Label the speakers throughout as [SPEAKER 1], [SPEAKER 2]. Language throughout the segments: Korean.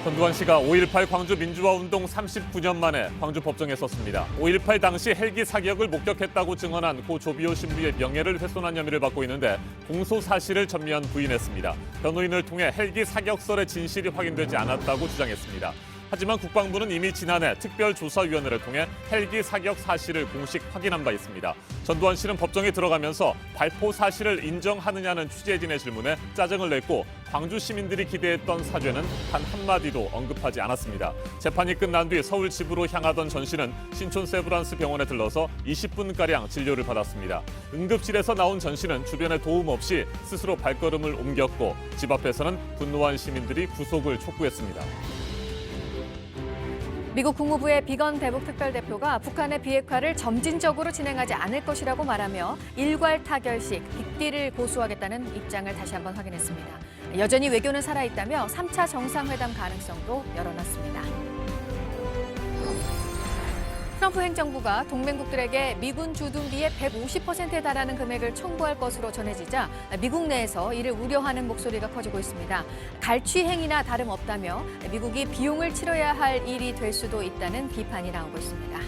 [SPEAKER 1] 전두환씨가 5.18 광주 민주화운동 39년 만에 광주 법정에 섰습니다. 5.18 당시 헬기 사격을 목격했다고 증언한 고 조비오 신부의 명예를 훼손한 혐의를 받고 있는데 공소 사실을 전면 부인했습니다. 변호인을 통해 헬기 사격설의 진실이 확인되지 않았다고 주장했습니다. 하지만 국방부는 이미 지난해 특별조사위원회를 통해 헬기 사격 사실을 공식 확인한 바 있습니다. 전두환 씨는 법정에 들어가면서 발포 사실을 인정하느냐는 취재진의 질문에 짜증을 냈고 광주 시민들이 기대했던 사죄는 단 한마디도 언급하지 않았습니다. 재판이 끝난 뒤 서울 집으로 향하던 전 씨는 신촌 세브란스 병원에 들러서 20분가량 진료를 받았습니다. 응급실에서 나온 전 씨는 주변의 도움 없이 스스로 발걸음을 옮겼고 집 앞에서는 분노한 시민들이 구속을 촉구했습니다.
[SPEAKER 2] 미국 국무부의 비건 대북 특별대표가 북한의 비핵화를 점진적으로 진행하지 않을 것이라고 말하며 일괄 타결식 빅딜을 고수하겠다는 입장을 다시 한번 확인했습니다. 여전히 외교는 살아있다며 3차 정상회담 가능성도 열어놨습니다. 트럼프 행정부가 동맹국들에게 미군 주둔비의 150%에 달하는 금액을 청구할 것으로 전해지자 미국 내에서 이를 우려하는 목소리가 커지고 있습니다. 갈취 행위나 다름없다며 미국이 비용을 치러야 할 일이 될 수도 있다는 비판이 나오고 있습니다.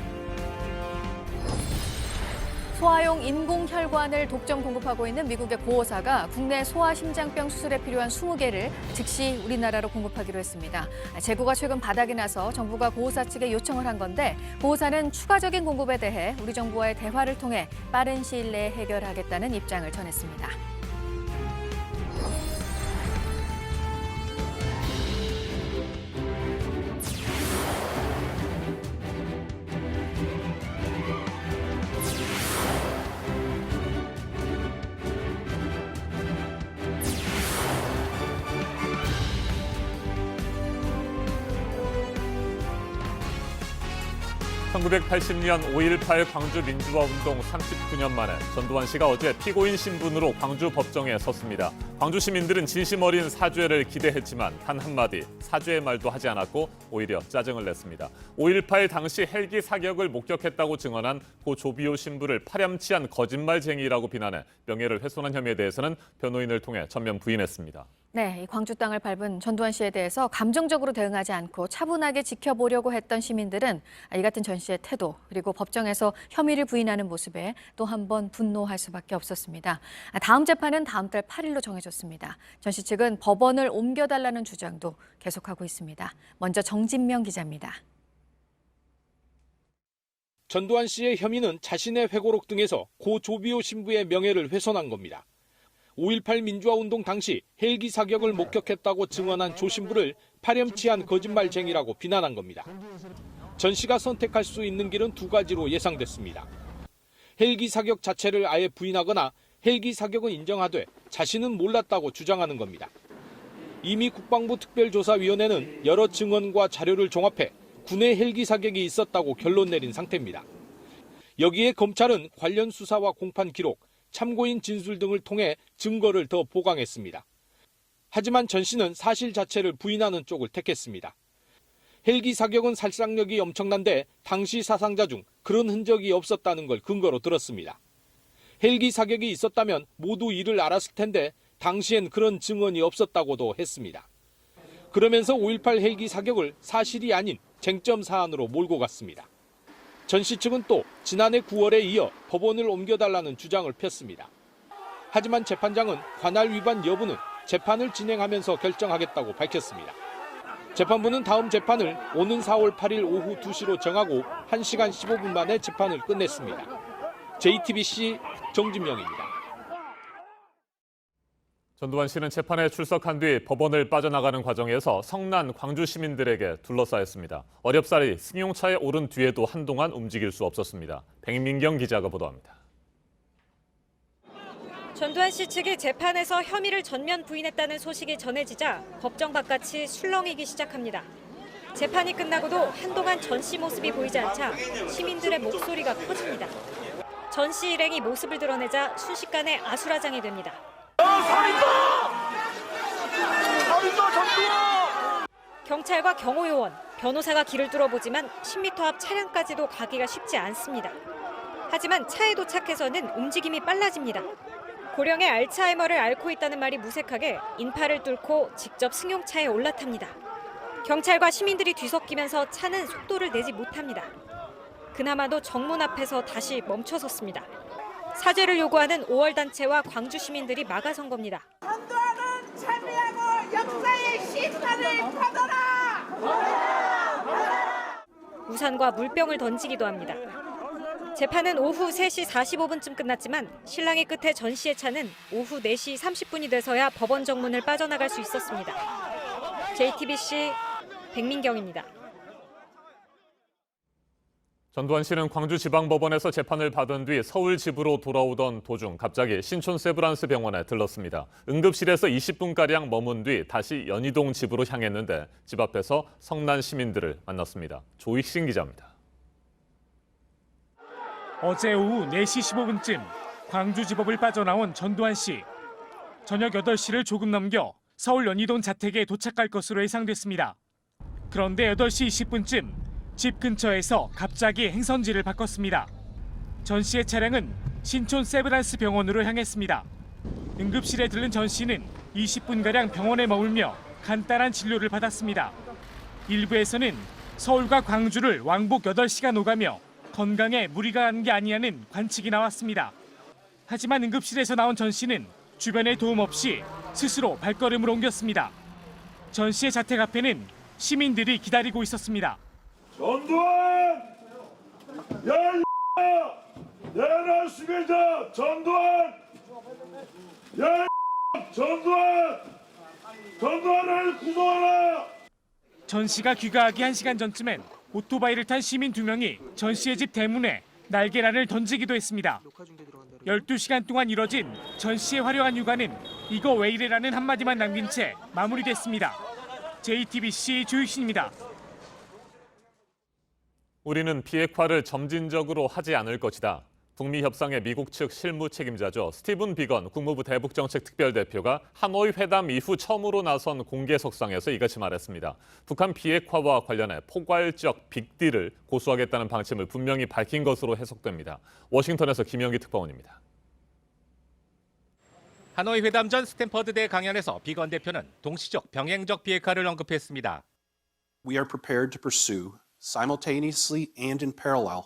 [SPEAKER 2] 소아용 인공혈관을 독점 공급하고 있는 미국의 고호사가 국내 소아심장병 수술에 필요한 20개를 즉시 우리나라로 공급하기로 했습니다. 재고가 최근 바닥이 나서 정부가 고호사 측에 요청을 한 건데 고호사는 추가적인 공급에 대해 우리 정부와의 대화를 통해 빠른 시일 내에 해결하겠다는 입장을 전했습니다.
[SPEAKER 1] (1980년) 5.18 광주 민주화운동 39년 만에 전두환 씨가 어제 피고인 신분으로 광주 법정에 섰습니다. 광주 시민들은 진심 어린 사죄를 기대했지만 단 한마디 사죄의 말도 하지 않았고 오히려 짜증을 냈습니다. 5.18 당시 헬기 사격을 목격했다고 증언한 고 조비오 신부를 파렴치한 거짓말쟁이라고 비난해 명예를 훼손한 혐의에 대해서는 변호인을 통해 전면 부인했습니다.
[SPEAKER 2] 네, 이 광주 땅을 밟은 전두환 씨에 대해서 감정적으로 대응하지 않고 차분하게 지켜보려고 했던 시민들은 이 같은 전 씨의 태도 그리고 법정에서 혐의를 부인하는 모습에 또 한 번 분노할 수밖에 없었습니다. 다음 재판은 다음 달 8일로 정해졌습니다. 전 씨 측은 법원을 옮겨달라는 주장도 계속하고 있습니다. 먼저 정진명 기자입니다.
[SPEAKER 3] 전두환 씨의 혐의는 자신의 회고록 등에서 고 조비오 신부의 명예를 훼손한 겁니다. 5.18 민주화운동 당시 헬기 사격을 목격했다고 증언한 조 신부를 파렴치한 거짓말쟁이라고 비난한 겁니다. 전 씨가 선택할 수 있는 길은 두 가지로 예상됐습니다. 헬기 사격 자체를 아예 부인하거나 헬기 사격은 인정하되 자신은 몰랐다고 주장하는 겁니다. 이미 국방부 특별조사위원회는 여러 증언과 자료를 종합해 군의 헬기 사격이 있었다고 결론 내린 상태입니다. 여기에 검찰은 관련 수사와 공판 기록, 참고인 진술 등을 통해 증거를 더 보강했습니다. 하지만 전 씨는 사실 자체를 부인하는 쪽을 택했습니다. 헬기 사격은 살상력이 엄청난데 당시 사상자 중 그런 흔적이 없었다는 걸 근거로 들었습니다. 헬기 사격이 있었다면 모두 이를 알았을 텐데 당시엔 그런 증언이 없었다고도 했습니다. 그러면서 5.18 헬기 사격을 사실이 아닌 쟁점 사안으로 몰고 갔습니다. 전 씨 측은 또 지난해 9월에 이어 법원을 옮겨달라는 주장을 폈습니다. 하지만 재판장은 관할 위반 여부는 재판을 진행하면서 결정하겠다고 밝혔습니다. 재판부는 다음 재판을 오는 4월 8일 오후 2시로 정하고 1시간 15분 만에 재판을 끝냈습니다. JTBC 정진명입니다.
[SPEAKER 1] 전두환 씨는 재판에 출석한 뒤 법원을 빠져나가는 과정에서 성난 광주 시민들에게 둘러싸였습니다. 어렵사리 승용차에 오른 뒤에도 한동안 움직일 수 없었습니다. 백민경 기자가 보도합니다.
[SPEAKER 4] 전두환 씨 측이 재판에서 혐의를 전면 부인했다는 소식이 전해지자 법정 바깥이 술렁이기 시작합니다. 재판이 끝나고도 한동안 전 씨 모습이 보이지 않자 시민들의 목소리가 커집니다. 전 씨 일행이 모습을 드러내자 순식간에 아수라장이 됩니다. 경찰과 경호요원, 변호사가 길을 뚫어보지만 10m 앞 차량까지도 가기가 쉽지 않습니다. 하지만 차에 도착해서는 움직임이 빨라집니다. 고령의 알츠하이머를 앓고 있다는 말이 무색하게 인파를 뚫고 직접 승용차에 올라탑니다. 경찰과 시민들이 뒤섞이면서 차는 속도를 내지 못합니다. 그나마도 정문 앞에서 다시 멈춰섰습니다. 사죄를 요구하는 5월 단체와 광주 시민들이 막아선 겁니다.
[SPEAKER 5] 전두환은 참여하고 역사의 시선을 걷어라!
[SPEAKER 4] 우산과 물병을 던지기도 합니다. 재판은 오후 3시 45분쯤 끝났지만 신랑의 끝에 전 씨의 차는 오후 4시 30분이 돼서야 법원 정문을 빠져나갈 수 있었습니다. JTBC 백민경입니다.
[SPEAKER 1] 전두환 씨는 광주지방법원에서 재판을 받은 뒤 서울 집으로 돌아오던 도중 갑자기 신촌 세브란스 병원에 들렀습니다. 응급실에서 20분가량 머문 뒤 다시 연희동 집으로 향했는데 집 앞에서 성난 시민들을 만났습니다. 조익신 기자입니다.
[SPEAKER 6] 어제 오후 4시 15분쯤 광주지법을 빠져나온 전두환 씨. 저녁 8시를 조금 넘겨 서울 연희동 자택에 도착할 것으로 예상됐습니다. 그런데 8시 20분쯤 집 근처에서 갑자기 행선지를 바꿨습니다. 전 씨의 차량은 신촌 세브란스 병원으로 향했습니다. 응급실에 들른 전 씨는 20분가량 병원에 머물며 간단한 진료를 받았습니다. 일부에서는 서울과 광주를 왕복 8시간 오가며 건강에 무리가 가는 게 아니냐는 관측이 나왔습니다. 하지만 응급실에서 나온 전 씨는 주변의 도움 없이 스스로 발걸음을 옮겼습니다. 전 씨의 자택 앞에는 시민들이 기다리고 있었습니다.
[SPEAKER 7] 전두환! 내놨습니다! 전두환! 전두환! 전두환을 구속하라!
[SPEAKER 6] 전 씨가 귀가하기 1시간 전쯤엔 오토바이를 탄 시민 2명이 전 씨의 집 대문에 날계란을 던지기도 했습니다. 12시간 동안 이뤄진 전 씨의 화려한 휴가는 이거 왜 이래라는 한마디만 남긴 채 마무리됐습니다. JTBC 조익신입니다.
[SPEAKER 1] 우리는 비핵화를 점진적으로 하지 않을 것이다. 북미 협상의 미국 측 실무 책임자죠. 스티븐 비건 국무부 대북정책특별대표가 하노이 회담 이후 처음으로 나선 공개석상에서 이같이 말했습니다. 북한 비핵화와 관련해 포괄적 빅딜을 고수하겠다는 방침을 분명히 밝힌 것으로 해석됩니다. 워싱턴에서 김영기 특파원입니다.
[SPEAKER 8] 하노이 회담 전 스탠퍼드대 강연에서 비건 대표는 동시적 병행적 비핵화를 언급했습니다.
[SPEAKER 9] We are prepared to pursue simultaneously and in parallel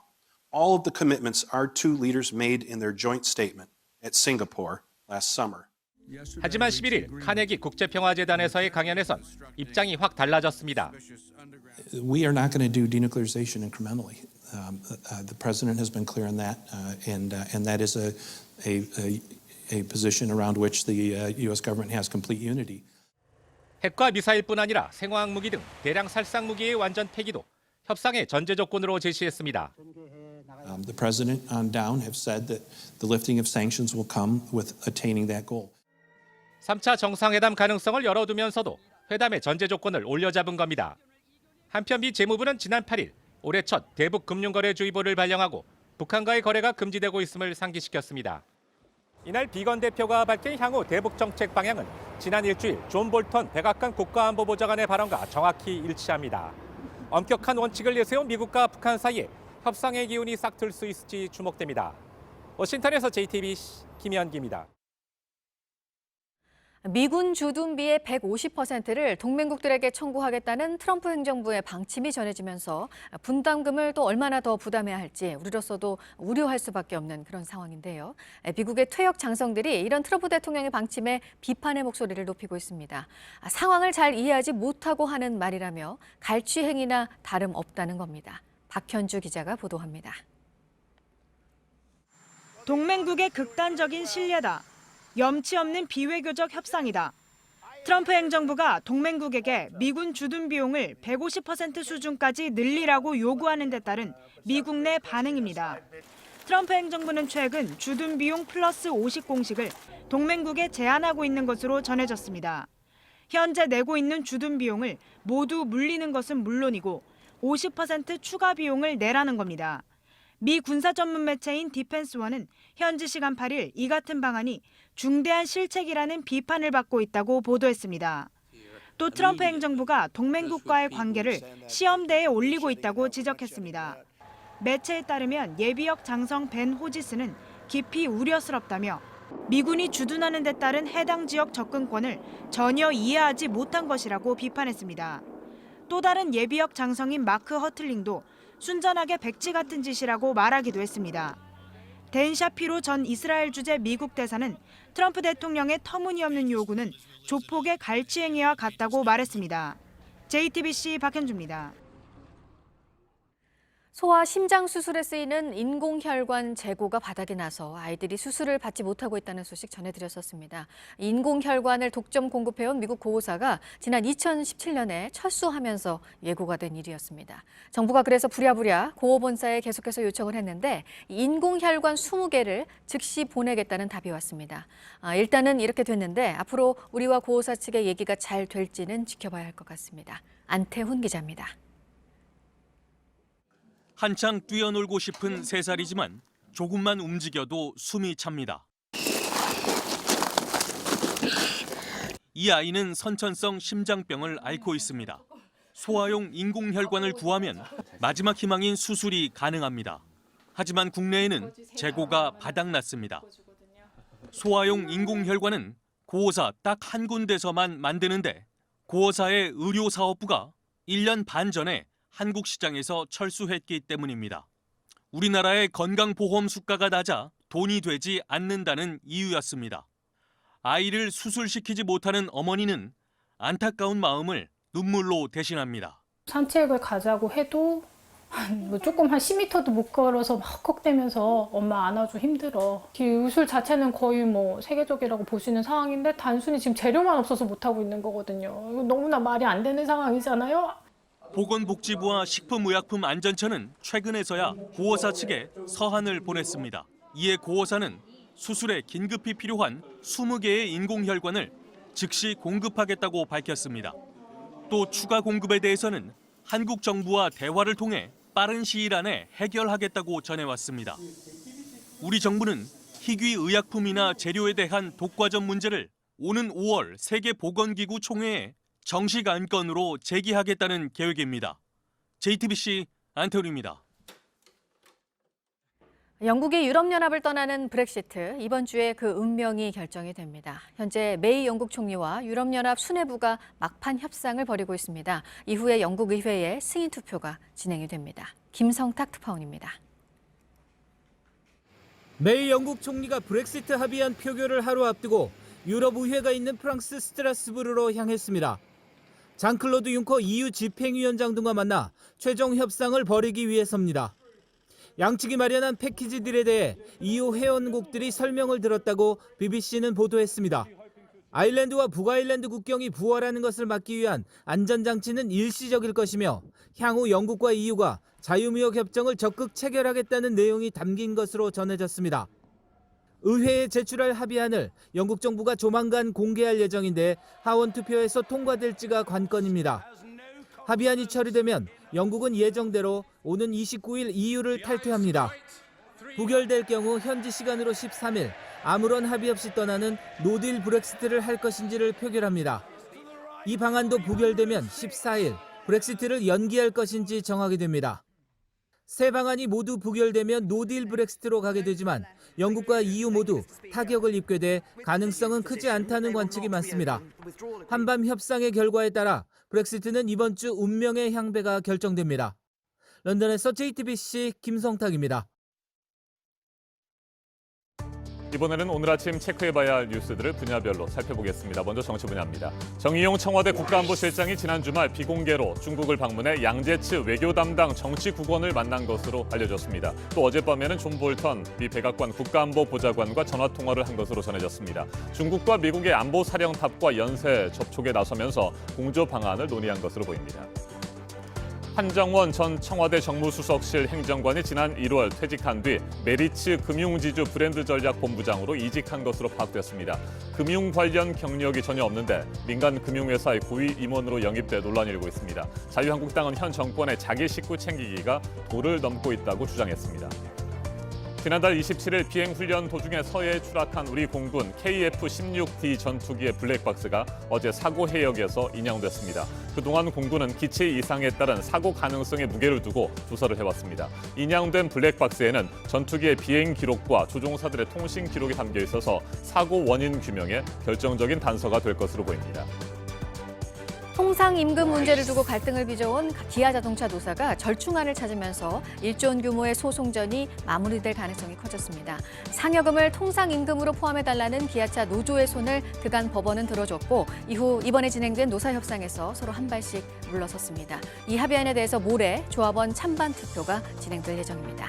[SPEAKER 9] all of the commitments our two leaders made in their joint statement at Singapore last summer.
[SPEAKER 8] 하지만 11일 카네기 국제평화재단에서의 강연에선 입장이 확 달라졌습니다.
[SPEAKER 9] We are not going to do denuclearization incrementally. The president has been clear on that, and that is a position around which the U.S. government has complete unity.
[SPEAKER 8] 핵과 미사일뿐 아니라 생화학 무기 등 대량 살상 무기의 완전 폐기도 협상의 전제 조건으로 제시했습니다.
[SPEAKER 9] The president on down have said that the lifting of sanctions will come with attaining that goal.
[SPEAKER 8] 3차 정상회담 가능성을 열어두면서도 회담의 전제 조건을 올려잡은 겁니다. 한편 미 재무부는 지난 8일 올해 첫 대북 금융거래주의보를 발령하고 북한과의 거래가 금지되고 있음을 상기시켰습니다. 이날 비건 대표가 밝힌 향후 대북 정책 방향은 지난 일주일 존 볼턴 백악관 국가안보보좌관의 발언과 정확히 일치합니다. 엄격한 원칙을 내세운 미국과 북한 사이에 협상의 기운이 싹틀 수 있을지 주목됩니다. 워싱턴에서 JTBC 김현기입니다.
[SPEAKER 2] 미군 주둔비의 150%를 동맹국들에게 청구하겠다는 트럼프 행정부의 방침이 전해지면서 분담금을 또 얼마나 더 부담해야 할지 우리로서도 우려할 수밖에 없는 그런 상황인데요. 미국의 퇴역 장성들이 이런 트럼프 대통령의 방침에 비판의 목소리를 높이고 있습니다. 상황을 잘 이해하지 못하고 하는 말이라며 갈취 행위나 다름없다는 겁니다. 박현주 기자가 보도합니다.
[SPEAKER 10] 동맹국의 극단적인 신뢰다. 염치 없는 비외교적 협상이다. 트럼프 행정부가 동맹국에게 미군 주둔 비용을 150% 수준까지 늘리라고 요구하는 데 따른 미국 내 반응입니다. 트럼프 행정부는 최근 주둔 비용 플러스 50 공식을 동맹국에 제안하고 있는 것으로 전해졌습니다. 현재 내고 있는 주둔 비용을 모두 물리는 것은 물론이고 50% 추가 비용을 내라는 겁니다. 미 군사 전문 매체인 디펜스원은 현지 시간 8일 이 같은 방안이 중대한 실책이라는 비판을 받고 있다고 보도했습니다. 또 트럼프 행정부가 동맹국과의 관계를 시험대에 올리고 있다고 지적했습니다. 매체에 따르면 예비역 장성 벤 호지스는 깊이 우려스럽다며 미군이 주둔하는 데 따른 해당 지역 접근권을 전혀 이해하지 못한 것이라고 비판했습니다. 또 다른 예비역 장성인 마크 허틀링도 순전하게 백지 같은 짓이라고 말하기도 했습니다. 댄 샤피로 전 이스라엘 주재 미국 대사는 트럼프 대통령의 터무니없는 요구는 조폭의 갈취행위와 같다고 말했습니다. JTBC 박현주입니다.
[SPEAKER 2] 소아 심장 수술에 쓰이는 인공혈관 재고가 바닥이 나서 아이들이 수술을 받지 못하고 있다는 소식 전해드렸었습니다. 인공혈관을 독점 공급해온 미국 고호사가 지난 2017년에 철수하면서 예고가 된 일이었습니다. 정부가 그래서 부랴부랴 고호본사에 계속해서 요청을 했는데 인공혈관 20개를 즉시 보내겠다는 답이 왔습니다. 일단은 이렇게 됐는데 앞으로 우리와 고호사 측의 얘기가 잘 될지는 지켜봐야 할 것 같습니다. 안태훈 기자입니다.
[SPEAKER 11] 한창 뛰어놀고 싶은 3살이지만 조금만 움직여도 숨이 찹니다. 이 아이는 선천성 심장병을 앓고 있습니다. 소아용 인공혈관을 구하면 마지막 희망인 수술이 가능합니다. 하지만 국내에는 재고가 바닥났습니다. 소아용 인공혈관은 고호사 딱 한 군데서만 만드는데 고호사의 의료사업부가 1년 반 전에 한국 시장에서 철수했기 때문입니다. 우리나라의 건강보험 수가가 낮아 돈이 되지 않는다는 이유였습니다. 아이를 수술시키지 못하는 어머니는 안타까운 마음을 눈물로 대신합니다.
[SPEAKER 12] 산책을 가자고 해도 조금 한 10m도 못 걸어서 막 헉헉대면서 엄마 안아줘 힘들어. 의술 자체는 거의 세계적이라고 볼 수 있는 상황인데 단순히 지금 재료만 없어서 못하고 있는 거거든요. 이거 너무나 말이 안 되는 상황이잖아요.
[SPEAKER 11] 보건복지부와 식품의약품안전처는 최근에서야 고호사 측에 서한을 보냈습니다. 이에 고호사는 수술에 긴급히 필요한 20개의 인공혈관을 즉시 공급하겠다고 밝혔습니다. 또 추가 공급에 대해서는 한국 정부와 대화를 통해 빠른 시일 안에 해결하겠다고 전해왔습니다. 우리 정부는 희귀의약품이나 재료에 대한 독과점 문제를 오는 5월 세계보건기구 총회에 정식 안건으로 제기하겠다는 계획입니다. JTBC 안태훈입니다.
[SPEAKER 2] 영국이 유럽연합을 떠나는 브렉시트, 이번 주에 그 운명이 결정이 됩니다. 현재 메이 영국 총리와 유럽연합 수뇌부가 막판 협상을 벌이고 있습니다. 이후에 영국 의회에 승인 투표가 진행이 됩니다. 김성탁 특파원입니다.
[SPEAKER 13] 메이 영국 총리가 브렉시트 합의안 표결을 하루 앞두고 유럽 의회가 있는 프랑스 스트라스부르로 향했습니다. 장클로드 융커 EU 집행위원장 등과 만나 최종 협상을 벌이기 위해서입니다. 양측이 마련한 패키지들에 대해 EU 회원국들이 설명을 들었다고 BBC는 보도했습니다. 아일랜드와 북아일랜드 국경이 부활하는 것을 막기 위한 안전장치는 일시적일 것이며 향후 영국과 EU가 자유무역 협정을 적극 체결하겠다는 내용이 담긴 것으로 전해졌습니다. 의회에 제출할 합의안을 영국 정부가 조만간 공개할 예정인데 하원 투표에서 통과될지가 관건입니다. 합의안이 처리되면 영국은 예정대로 오는 29일 EU를 탈퇴합니다. 부결될 경우 현지 시간으로 13일 아무런 합의 없이 떠나는 노딜 브렉시트를 할 것인지를 표결합니다. 이 방안도 부결되면 14일 브렉시트를 연기할 것인지 정하게 됩니다. 세 방안이 모두 부결되면 노딜 브렉시트로 가게 되지만 영국과 EU 모두 타격을 입게 돼 가능성은 크지 않다는 관측이 많습니다. 한밤 협상의 결과에 따라 브렉시트는 이번 주 운명의 향배가 결정됩니다. 런던에서 JTBC 김성탁입니다.
[SPEAKER 1] 이번에는 오늘 아침 체크해봐야 할 뉴스들을 분야별로 살펴보겠습니다. 먼저 정치 분야입니다. 정의용 청와대 국가안보실장이 지난 주말 비공개로 중국을 방문해 양재츠 외교 담당 정치국원을 만난 것으로 알려졌습니다. 또 어젯밤에는 존 볼턴 미 백악관 국가안보 보좌관과 전화통화를 한 것으로 전해졌습니다. 중국과 미국의 안보 사령탑과 연쇄 접촉에 나서면서 공조 방안을 논의한 것으로 보입니다. 한정원 전 청와대 정무수석실 행정관이 지난 1월 퇴직한 뒤 메리츠 금융지주 브랜드전략본부장으로 이직한 것으로 파악됐습니다. 금융 관련 경력이 전혀 없는데 민간 금융회사의 고위 임원으로 영입돼 논란이 일고 있습니다. 자유한국당은 현 정권의 자기 식구 챙기기가 도를 넘고 있다고 주장했습니다. 지난달 27일 비행훈련 도중에 서해에 추락한 우리 공군 KF-16D 전투기의 블랙박스가 어제 사고 해역에서 인양됐습니다. 그동안 공군은 기체 이상에 따른 사고 가능성의 무게를 두고 조사를 해왔습니다. 인양된 블랙박스에는 전투기의 비행 기록과 조종사들의 통신 기록이 담겨 있어서 사고 원인 규명에 결정적인 단서가 될 것으로 보입니다.
[SPEAKER 2] 통상임금 문제를 두고 갈등을 빚어온 기아자동차 노사가 절충안을 찾으면서 1조 원 규모의 소송전이 마무리될 가능성이 커졌습니다. 상여금을 통상임금으로 포함해달라는 기아차 노조의 손을 그간 법원은 들어줬고 이후 이번에 진행된 노사협상에서 서로 한 발씩 물러섰습니다. 이 합의안에 대해서 모레 조합원 찬반 투표가 진행될 예정입니다.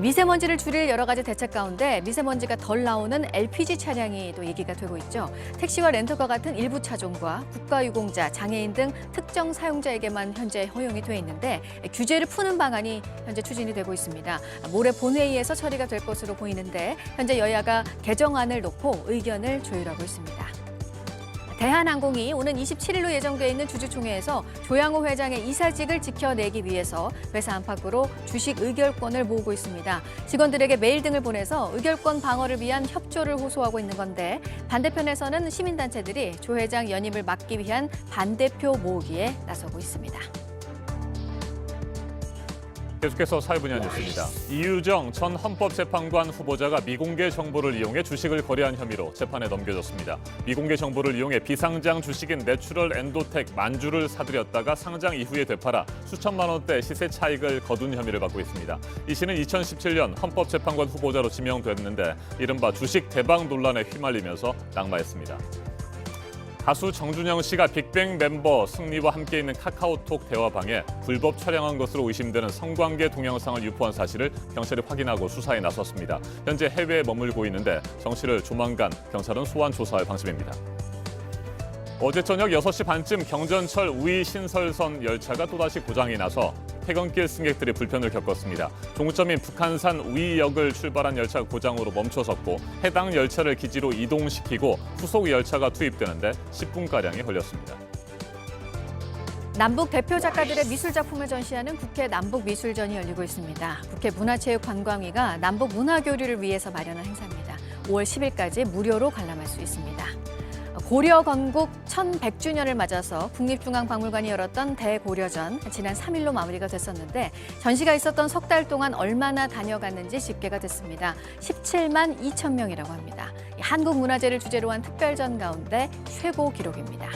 [SPEAKER 2] 미세먼지를 줄일 여러 가지 대책 가운데 미세먼지가 덜 나오는 LPG 차량이 또 얘기가 되고 있죠. 택시와 렌터카 같은 일부 차종과 국가유공자, 장애인 등 특정 사용자에게만 현재 허용이 돼 있는데 규제를 푸는 방안이 현재 추진이 되고 있습니다. 모레 본회의에서 처리가 될 것으로 보이는데 현재 여야가 개정안을 놓고 의견을 조율하고 있습니다. 대한항공이 오는 27일로 예정돼 있는 주주총회에서 조양호 회장의 이사직을 지켜내기 위해서 회사 안팎으로 주식 의결권을 모으고 있습니다. 직원들에게 메일 등을 보내서 의결권 방어를 위한 협조를 호소하고 있는 건데 반대편에서는 시민단체들이 조 회장 연임을 막기 위한 반대표 모으기에 나서고 있습니다.
[SPEAKER 1] 계속해서 사회분야 뉴스입니다. 이유정 전 헌법재판관 후보자가 미공개 정보를 이용해 주식을 거래한 혐의로 재판에 넘겨졌습니다. 미공개 정보를 이용해 비상장 주식인 내추럴 엔도텍 만주를 사들였다가 상장 이후에 되팔아 수천만 원대 시세 차익을 거둔 혐의를 받고 있습니다. 이 씨는 2017년 헌법재판관 후보자로 지명됐는데 이른바 주식 대박 논란에 휘말리면서 낙마했습니다. 가수 정준영 씨가 빅뱅 멤버 승리와 함께 있는 카카오톡 대화방에 불법 촬영한 것으로 의심되는 성관계 동영상을 유포한 사실을 경찰이 확인하고 수사에 나섰습니다. 현재 해외에 머물고 있는데 정 씨를 조만간 경찰은 소환 조사할 방침입니다. 어제 저녁 6시 반쯤 경전철 우이 신설선 열차가 또다시 고장이 나서 퇴근길 승객들이 불편을 겪었습니다. 종점인 북한산 우이역을 출발한 열차가 고장으로 멈춰섰고 해당 열차를 기지로 이동시키고 후속 열차가 투입되는데 10분가량이 걸렸습니다.
[SPEAKER 2] 남북 대표 작가들의 미술 작품을 전시하는 국회 남북미술전이 열리고 있습니다. 국회 문화체육관광위가 남북 문화교류를 위해서 마련한 행사입니다. 5월 10일까지 무료로 관람할 수 있습니다. 고려 건국 1100주년을 맞아서 국립중앙박물관이 열었던 대고려전 지난 3일로 마무리가 됐었는데 전시가 있었던 석 달 동안 얼마나 다녀갔는지 집계가 됐습니다. 17만 2천 명이라고 합니다. 한국 문화재를 주제로 한 특별전 가운데 최고 기록입니다.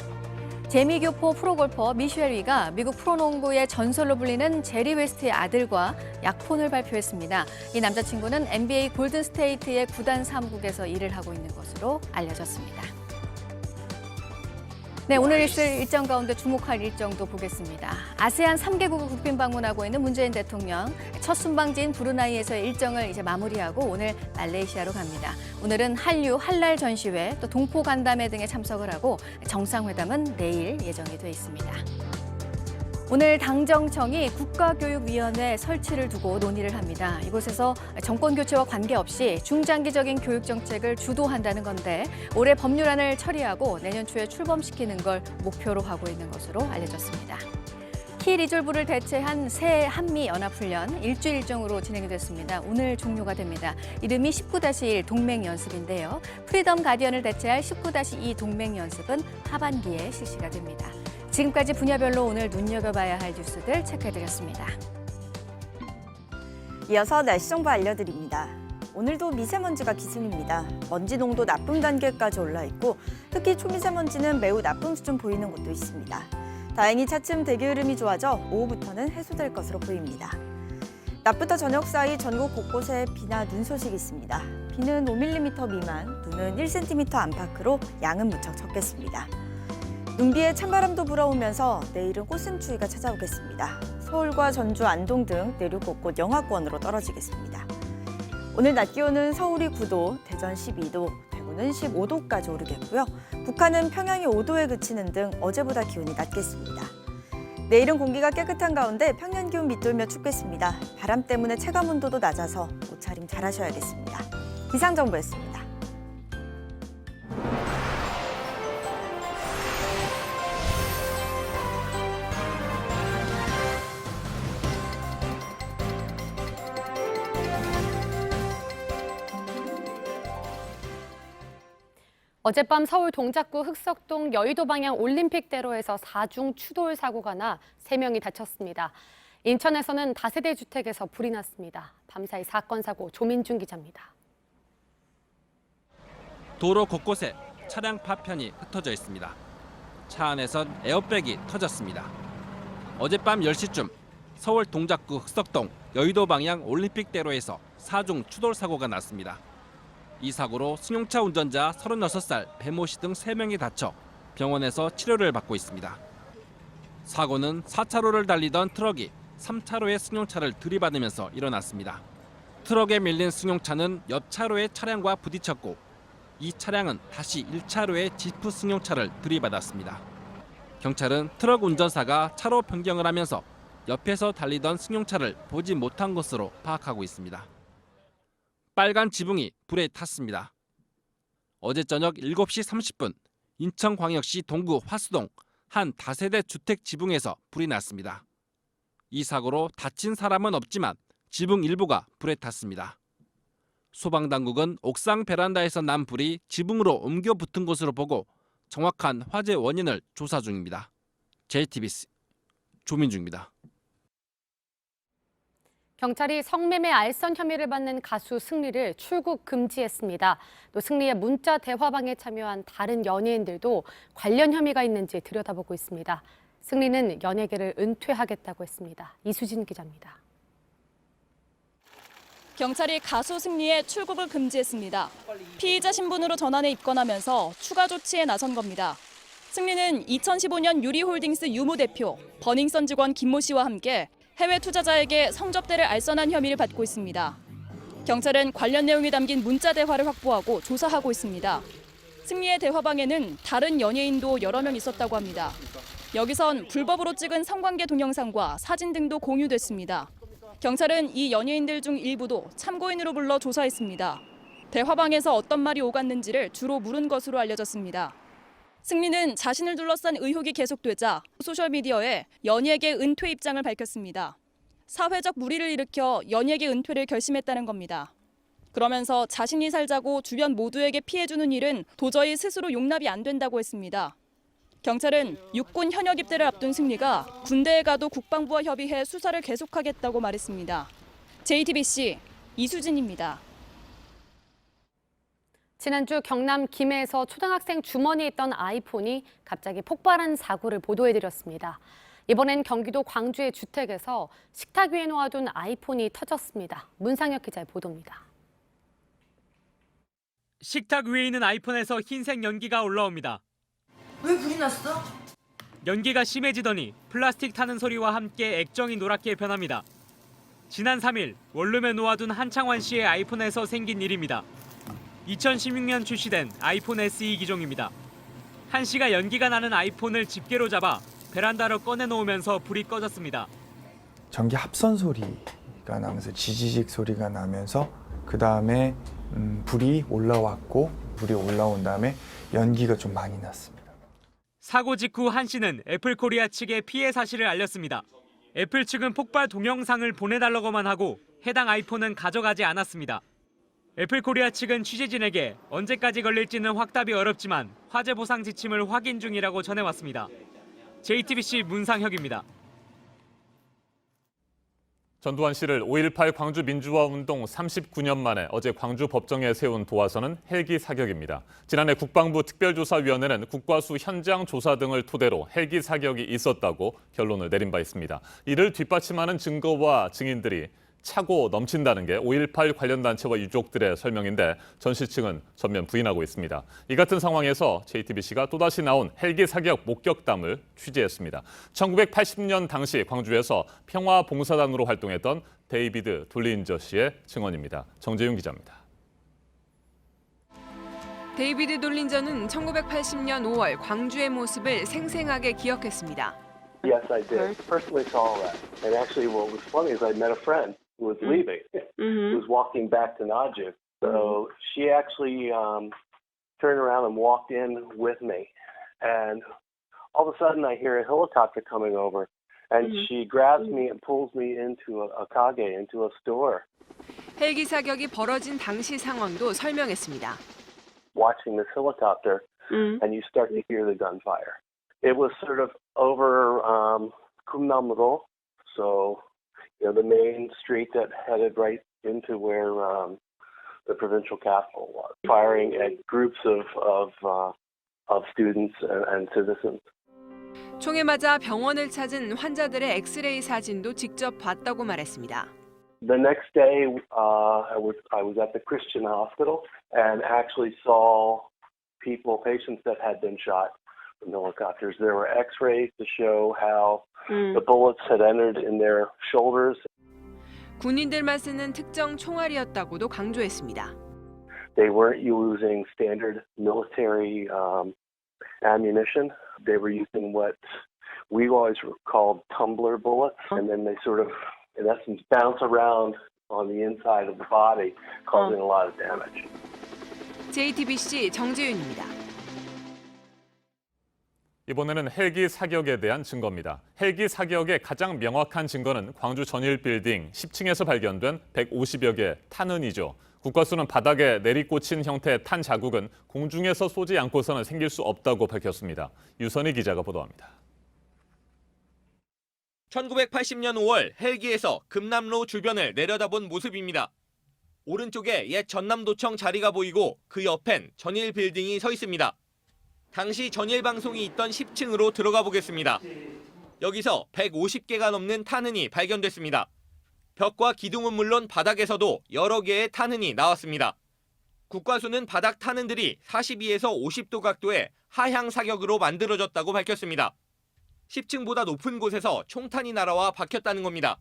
[SPEAKER 2] 재미교포 프로골퍼 미셸 위가 미국 프로농구의 전설로 불리는 제리 웨스트의 아들과 약혼을 발표했습니다. 이 남자친구는 NBA 골든스테이트의 구단 사무국에서 일을 하고 있는 것으로 알려졌습니다. 네, 오늘 있을 일정 가운데 주목할 일정도 보겠습니다. 아세안 3개국을 국빈 방문하고 있는 문재인 대통령 첫 순방지인 브루나이에서의 일정을 이제 마무리하고 오늘 말레이시아로 갑니다. 오늘은 한류 한랄 전시회 또 동포 간담회 등에 참석을 하고 정상회담은 내일 예정이 돼 있습니다. 오늘 당정청이 국가교육위원회 설치를 두고 논의를 합니다. 이곳에서 정권 교체와 관계없이 중장기적인 교육 정책을 주도한다는 건데 올해 법률안을 처리하고 내년 초에 출범시키는 걸 목표로 하고 있는 것으로 알려졌습니다. 키 리졸브를 대체한 새 한미연합훈련 일주일 일정으로 진행이 됐습니다. 오늘 종료가 됩니다. 이름이 19-1 동맹연습인데요. 프리덤 가디언을 대체할 19-2 동맹연습은 하반기에 실시가 됩니다. 지금까지 분야별로 오늘 눈여겨봐야 할 뉴스들 체크해드렸습니다.
[SPEAKER 14] 이어서 날씨 정보 알려드립니다. 오늘도 미세먼지가 기승입니다. 먼지 농도 나쁨 단계까지 올라 있고 특히 초미세먼지는 매우 나쁨 수준 보이는 곳도 있습니다. 다행히 차츰 대기 흐름이 좋아져 오후부터는 해소될 것으로 보입니다. 낮부터 저녁 사이 전국 곳곳에 비나 눈 소식이 있습니다. 비는 5mm 미만, 눈은 1cm 안팎으로 양은 무척 적겠습니다. 눈비에 찬바람도 불어오면서 내일은 꽃샘추위가 찾아오겠습니다. 서울과 전주, 안동 등 내륙 곳곳 영하권으로 떨어지겠습니다. 오늘 낮 기온은 서울이 9도, 대전 12도, 대구는 15도까지 오르겠고요. 북한은 평양이 5도에 그치는 등 어제보다 기온이 낮겠습니다. 내일은 공기가 깨끗한 가운데 평년 기온 밑돌며 춥겠습니다. 바람 때문에 체감 온도도 낮아서 옷차림 잘하셔야겠습니다. 기상정보였습니다.
[SPEAKER 15] 어젯밤 서울 동작구 흑석동 여의도 방향 올림픽대로에서 4중 추돌 사고가 나 3명이 다쳤습니다. 인천에서는 다세대 주택에서 불이 났습니다. 밤사이 사건 사고 조민준 기자입니다.
[SPEAKER 16] 도로 곳곳에 차량 파편이 흩어져 있습니다. 차 안에선 에어백이 터졌습니다. 어젯밤 10시쯤 서울 동작구 흑석동 여의도 방향 올림픽대로에서 4중 추돌 사고가 났습니다. 이 사고로 승용차 운전자 36살 배모 씨 등 3명이 다쳐 병원에서 치료를 받고 있습니다. 사고는 4차로를 달리던 트럭이 3차로의 승용차를 들이받으면서 일어났습니다. 트럭에 밀린 승용차는 옆 차로의 차량과 부딪혔고 이 차량은 다시 1차로의 지프 승용차를 들이받았습니다. 경찰은 트럭 운전사가 차로 변경을 하면서 옆에서 달리던 승용차를 보지 못한 것으로 파악하고 있습니다. 빨간 지붕이 불에 탔습니다. 어제 저녁 7시 30분 인천광역시 동구 화수동 한 다세대 주택 지붕에서 불이 났습니다. 이 사고로 다친 사람은 없지만 지붕 일부가 불에 탔습니다. 소방당국은 옥상 베란다에서 난 불이 지붕으로 옮겨 붙은 것으로 보고 정확한 화재 원인을 조사 중입니다. JTBC 조민주입니다.
[SPEAKER 15] 경찰이 성매매 알선 혐의를 받는 가수 승리를 출국 금지했습니다. 또 승리의 문자 대화방에 참여한 다른 연예인들도 관련 혐의가 있는지 들여다보고 있습니다. 승리는 연예계를 은퇴하겠다고 했습니다. 이수진 기자입니다.
[SPEAKER 17] 경찰이 가수 승리의 출국을 금지했습니다. 피의자 신분으로 전환에 입건하면서 추가 조치에 나선 겁니다. 승리는 2015년 유리홀딩스 유무 대표, 버닝썬 직원 김모 씨와 함께 해외 투자자에게 성접대를 알선한 혐의를 받고 있습니다. 경찰은 관련 내용이 담긴 문자 대화를 확보하고 조사하고 있습니다. 승리의 대화방에는 다른 연예인도 여러 명 있었다고 합니다. 여기선 불법으로 찍은 성관계 동영상과 사진 등도 공유됐습니다. 경찰은 이 연예인들 중 일부도 참고인으로 불러 조사했습니다. 대화방에서 어떤 말이 오갔는지를 주로 물은 것으로 알려졌습니다. 승리는 자신을 둘러싼 의혹이 계속되자 소셜미디어에 연예계 은퇴 입장을 밝혔습니다. 사회적 물의를 일으켜 연예계 은퇴를 결심했다는 겁니다. 그러면서 자신이 살자고 주변 모두에게 피해주는 일은 도저히 스스로 용납이 안 된다고 했습니다. 경찰은 육군 현역 입대를 앞둔 승리가 군대에 가도 국방부와 협의해 수사를 계속하겠다고 말했습니다. JTBC 이수진입니다.
[SPEAKER 15] 지난주 경남 김해에서 초등학생 주머니에 있던 아이폰이 갑자기 폭발한 사고를 보도해드렸습니다. 이번엔 경기도 광주의 주택에서 식탁 위에 놓아둔 아이폰이 터졌습니다. 문상혁 기자의 보도입니다.
[SPEAKER 6] 식탁 위에 있는 아이폰에서 흰색 연기가 올라옵니다.
[SPEAKER 5] 왜 불이 났어?
[SPEAKER 6] 연기가 심해지더니 플라스틱 타는 소리와 함께 액정이 노랗게 변합니다. 지난 3일 원룸에 놓아둔 한창환 씨의 아이폰에서 생긴 일입니다. 2016년 출시된 아이폰 SE 기종입니다. 한 씨가 연기가 나는 아이폰을 집게로 잡아 베란다로 꺼내놓으면서 불이 꺼졌습니다.
[SPEAKER 18] 전기 합선 소리가 나면서 지지직 소리가 나면서 그 다음에 불이 올라왔고 불이 올라온 다음에 연기가 좀 많이 났습니다.
[SPEAKER 6] 사고 직후 한 씨는 애플코리아 측에 피해 사실을 알렸습니다. 애플 측은 폭발 동영상을 보내달라고만 하고 해당 아이폰은 가져가지 않았습니다. 애플코리아 측은 취재진에게 언제까지 걸릴지는 확답이 어렵지만 화재 보상 지침을 확인 중이라고 전해왔습니다. JTBC 문상혁입니다.
[SPEAKER 1] 전두환 씨를 5.18 광주 민주화운동 39년 만에 어제 광주 법정에 세운 도화선은 헬기 사격입니다. 지난해 국방부 특별조사위원회는 국과수 현장 조사 등을 토대로 헬기 사격이 있었다고 결론을 내린 바 있습니다. 이를 뒷받침하는 증거와 증인들이 차고 넘친다는 게 5.18 관련 단체와 유족들의 설명인데 전 씨 측은 전면 부인하고 있습니다. 이 같은 상황에서 JTBC가 또다시 나온 헬기 사격 목격담을 취재했습니다. 1980년 당시 광주에서 평화봉사단으로 활동했던 데이비드 돌린저 씨의 증언입니다. 정재윤 기자입니다.
[SPEAKER 19] 데이비드 돌린저는 1980년 5월 광주의 모습을 생생하게 기억했습니다.
[SPEAKER 20] Yes, I did. Personally saw that. And actually what was funny is I met a friend who was leaving, who was walking back to Najib. So she actually turned around and walked in with me. And all of a sudden I hear a helicopter coming over. And she grabs me and pulls me into a kage, into a store.
[SPEAKER 19] 헬기 사격이 벌어진 당시 상황도 설명했습니다.
[SPEAKER 20] Watching this helicopter, and you start to hear the gunfire. It was sort of over Kumnamro, so the main street that headed right into where the provincial capital was, firing at groups of students and citizens.
[SPEAKER 19] 총에 맞아 병원을 찾은 환자들의 엑스레이 사진도 직접 봤다고 말했습니다.
[SPEAKER 20] The next day, I was at the Christian hospital and actually saw patients that had been shot from helicopters. There were X-rays to show how the bullets had entered in their shoulders.
[SPEAKER 19] 군인들만 쓰는 특정 총알이었다고도 강조했습니다.
[SPEAKER 20] They weren't using standard military ammunition. They were using what we always called tumbler bullets, and then they sort of, in essence, bounce around on the inside of the body, causing a lot of damage.
[SPEAKER 19] JTBC 정재윤입니다.
[SPEAKER 1] 이번에는 헬기 사격에 대한 증거입니다. 헬기 사격의 가장 명확한 증거는 광주 전일빌딩 10층에서 발견된 150여 개 탄은이죠. 국과수는 바닥에 내리꽂힌 형태의 탄 자국은 공중에서 쏘지 않고서는 생길 수 없다고 밝혔습니다. 유선희 기자가 보도합니다.
[SPEAKER 21] 1980년 5월 헬기에서 금남로 주변을 내려다본 모습입니다. 오른쪽에 옛 전남도청 자리가 보이고 그 옆엔 전일빌딩이 서 있습니다. 당시 전일방송이 있던 10층으로 들어가 보겠습니다. 여기서 150개가 넘는 탄은이 발견됐습니다. 벽과 기둥은 물론 바닥에서도 여러 개의 탄은이 나왔습니다. 국과수는 바닥 탄은들이 42에서 50도 각도의 하향 사격으로 만들어졌다고 밝혔습니다. 10층보다 높은 곳에서 총탄이 날아와 박혔다는 겁니다.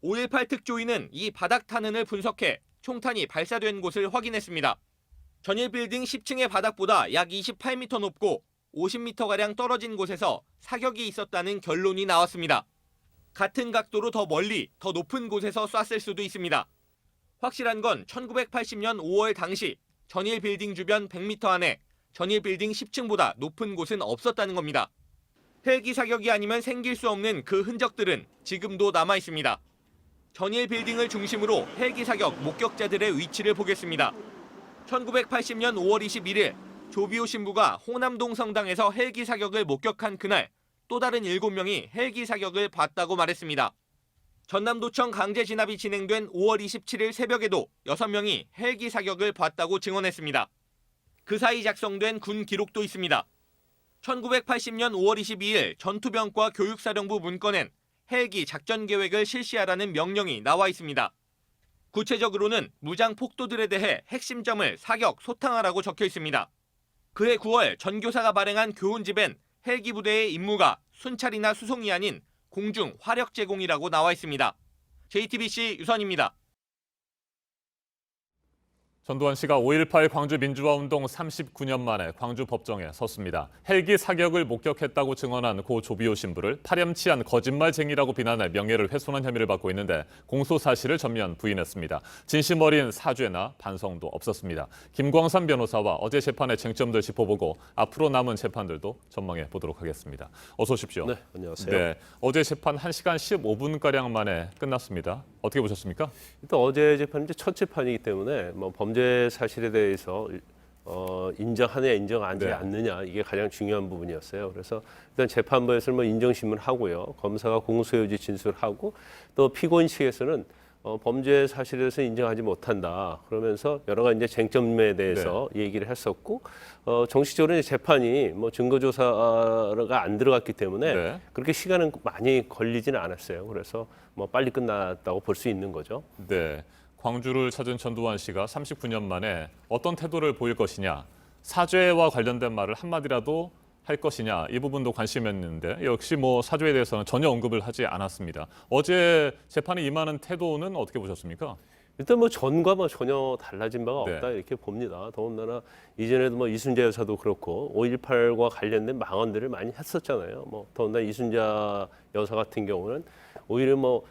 [SPEAKER 21] 5.18 특조위는 이 바닥 탄은을 분석해 총탄이 발사된 곳을 확인했습니다. 전일빌딩 10층의 바닥보다 약 28m 높고 50m가량 떨어진 곳에서 사격이 있었다는 결론이 나왔습니다. 같은 각도로 더 멀리, 더 높은 곳에서 쐈을 수도 있습니다. 확실한 건 1980년 5월 당시 전일빌딩 주변 100m 안에 전일빌딩 10층보다 높은 곳은 없었다는 겁니다. 헬기 사격이 아니면 생길 수 없는 그 흔적들은 지금도 남아 있습니다. 전일빌딩을 중심으로 헬기 사격 목격자들의 위치를 보겠습니다. 1980년 5월 21일 조비오 신부가 홍남동 성당에서 헬기 사격을 목격한 그날 또 다른 7명이 헬기 사격을 봤다고 말했습니다. 전남도청 강제 진압이 진행된 5월 27일 새벽에도 6명이 헬기 사격을 봤다고 증언했습니다. 그 사이 작성된 군 기록도 있습니다. 1980년 5월 22일 전투병과 교육사령부 문건엔 헬기 작전 계획을 실시하라는 명령이 나와 있습니다. 구체적으로는 무장 폭도들에 대해 핵심점을 사격, 소탕하라고 적혀 있습니다. 그해 9월 전교사가 발행한 교훈집엔 헬기 부대의 임무가 순찰이나 수송이 아닌 공중 화력 제공이라고 나와 있습니다. JTBC 유선입니다.
[SPEAKER 1] 전두환 씨가 5.18 광주 민주화운동 39년 만에 광주 법정에 섰습니다. 헬기 사격을 목격했다고 증언한 고 조비오 신부를 파렴치한 거짓말쟁이라고 비난해 명예를 훼손한 혐의를 받고 있는데 공소 사실을 전면 부인했습니다. 진심 어린 사죄나 반성도 없었습니다. 김광삼 변호사와 어제 재판의 쟁점들 짚어보고 앞으로 남은 재판들도 전망해 보도록 하겠습니다. 어서 오십시오.
[SPEAKER 22] 네, 안녕하세요.
[SPEAKER 1] 네, 어제 재판 1시간 15분가량 만에 끝났습니다. 어떻게 보셨습니까?
[SPEAKER 22] 일단 어제 재판은 이제 첫 재판이기 때문에 뭐 범죄 사실에 대해서 인정하느냐 인정하지 않느냐 이게 가장 중요한 부분이었어요. 그래서 일단 재판부에서는 뭐 인정신문하고요. 검사가 공소유지 진술하고 또 피고인 측에서는 범죄 사실에 대해서 인정하지 못한다. 그러면서 여러 가지 이제 쟁점에 대해서 얘기를 했었고 정식적으로 이제 재판이 뭐 증거조사가 안 들어갔기 때문에 그렇게 시간은 많이 걸리지는 않았어요. 그래서 뭐 빨리 끝났다고 볼 수 있는 거죠.
[SPEAKER 1] 네. 광주를 찾은 전두환 씨가 39년 만에 어떤 태도를 보일 것이냐, 사죄와 관련된 말을 한마디라도 할 것이냐, 이 부분도 관심이었는데 역시 뭐 사죄에 대해서는 전혀 언급을 하지 않았습니다. 어제 재판에 임하는 태도는 어떻게 보셨습니까?
[SPEAKER 22] 일단 뭐 전과 뭐 전혀 달라진 바가 없다 이렇게 봅니다. 더군다나 이전에도 뭐 이순자 여사도 그렇고 5.18과 관련된 망언들을 많이 했었잖아요. 뭐 더군다나 이순자 여사 같은 경우는 오히려 뭐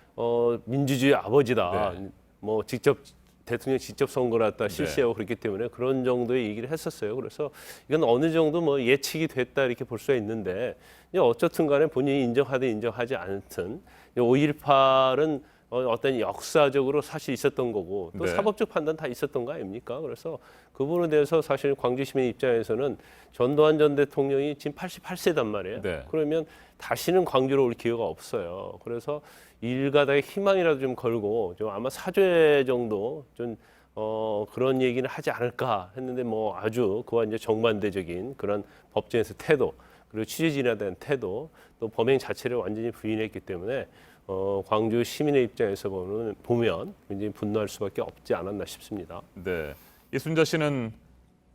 [SPEAKER 22] 민주주의 아버지다. 뭐 직접 대통령 직접 선거를 갖다 실시하고 그렇기 때문에 그런 정도의 얘기를 했었어요. 그래서 이건 어느 정도 뭐 예측이 됐다 이렇게 볼 수가 있는데 어쨌든 간에 본인이 인정하든 인정하지 않든 5.18은 어떤 역사적으로 사실 있었던 거고 또 사법적 판단 다 있었던 거 아닙니까? 그래서 그 부분에 대해서 사실 광주 시민 입장에서는 전두환 전 대통령이 지금 88세단 말이에요. 그러면 다시는 광주로 올 기회가 없어요. 그래서 일가닥의 희망이라도 좀 걸고 좀 아마 사죄 정도 좀 그런 얘기는 하지 않을까 했는데 뭐 아주 그와 이제 정반대적인 그런 법정에서 태도 그리고 취재진에 대한 태도, 또 범행 자체를 완전히 부인했기 때문에 광주 시민의 입장에서 보면 굉장히 분노할 수밖에 없지 않았나 싶습니다.
[SPEAKER 1] 네, 이순자 씨는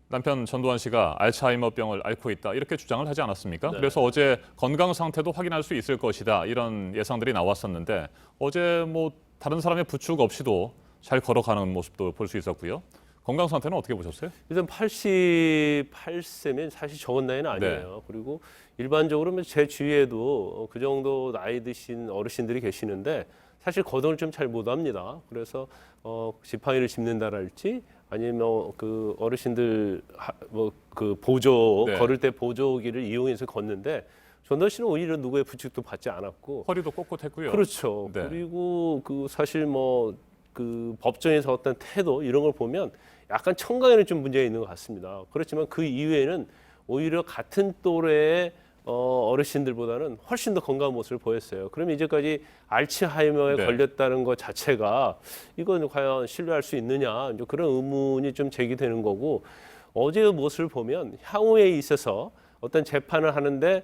[SPEAKER 1] 남편 전두환 씨가 알츠하이머병을 앓고 있다 이렇게 주장을 하지 않았습니까?
[SPEAKER 22] 네.
[SPEAKER 1] 그래서 어제 건강 상태도 확인할 수 있을 것이다 이런 예상들이 나왔었는데 어제 뭐 다른 사람의 부축 없이도 잘 걸어가는 모습도 볼 수 있었고요. 건강 상태는 어떻게 보셨어요?
[SPEAKER 22] 일단 88세면 사실 적은 나이는 아니에요. 그리고 일반적으로 제 주위에도 그 정도 나이 드신 어르신들이 계시는데 사실 거동을 좀 잘 못합니다. 그래서 지팡이를 짚는다랄지 아니면 그 어르신들 그 보조
[SPEAKER 1] 네.
[SPEAKER 22] 걸을 때 보조기를 이용해서 걷는데 전두환 씨는 오히려 누구의 부축도 받지 않았고
[SPEAKER 1] 허리도 꼿꼿했고요.
[SPEAKER 22] 그렇죠.
[SPEAKER 1] 네.
[SPEAKER 22] 그리고 그 사실 그 법정에서 어떤 태도 이런 걸 보면 약간 청각에는 좀 문제가 있는 것 같습니다. 그렇지만 그 이외에는 오히려 같은 또래의 어르신들보다는 훨씬 더 건강한 모습을 보였어요. 그러면 이제까지 알츠하이머에
[SPEAKER 1] 네.
[SPEAKER 22] 걸렸다는 것 자체가 이건 과연 신뢰할 수 있느냐 이제 그런 의문이 좀 제기되는 거고 어제의 모습을 보면 향후에 있어서 어떤 재판을 하는데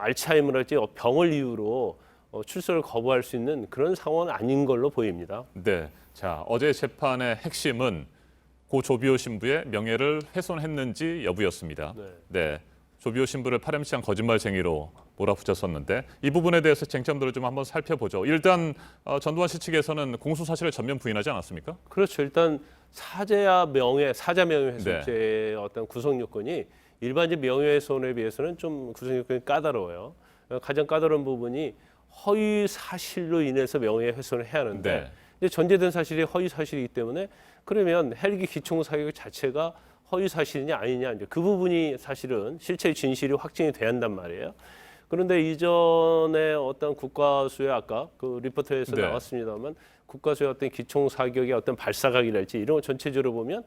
[SPEAKER 22] 알츠하이머랄지 병을 이유로 출석을 거부할 수 있는 그런 상황은 아닌 걸로 보입니다.
[SPEAKER 1] 네, 자 어제 재판의 핵심은 고 조비오 신부의 명예를 훼손했는지 여부였습니다. 네, 조비오 신부를 파렴치한 거짓말쟁이로 몰아붙였었는데 이 부분에 대해서 쟁점들을 좀 한번 살펴보죠. 일단 전두환 씨 측에서는 공소 사실을 전면 부인하지 않았습니까?
[SPEAKER 22] 그렇죠. 일단 사자 명예훼손죄의 어떤 구성 요건이 일반적 명예훼손에 비해서는 좀 구성 요건이 까다로워요. 가장 까다로운 부분이 허위 사실로 인해서 명예훼손을 해야 하는데
[SPEAKER 1] 네.
[SPEAKER 22] 이제 전제된 사실이 허위 사실이기 때문에 그러면 헬기 기총 사격 자체가 허위 사실이냐 아니냐 이제 그 부분이 사실은 실체 진실이 확정이 돼야 한단 말이에요. 그런데 이전에 어떤 국가수의 아까 그 리포터에서
[SPEAKER 1] 네.
[SPEAKER 22] 나왔습니다만 국가수의 어떤 기총 사격의 어떤 발사각이랄지 이런 거 전체적으로 보면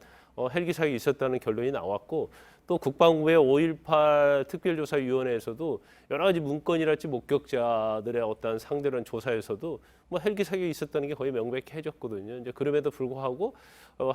[SPEAKER 22] 헬기 사격이 있었다는 결론이 나왔고 또 국방부의 5.18 특별조사위원회에서도 여러 가지 문건이랄지 목격자들의 어떤 상대로 한 조사에서도 헬기 사격이 있었다는 게 거의 명백해졌거든요. 이제 그럼에도 불구하고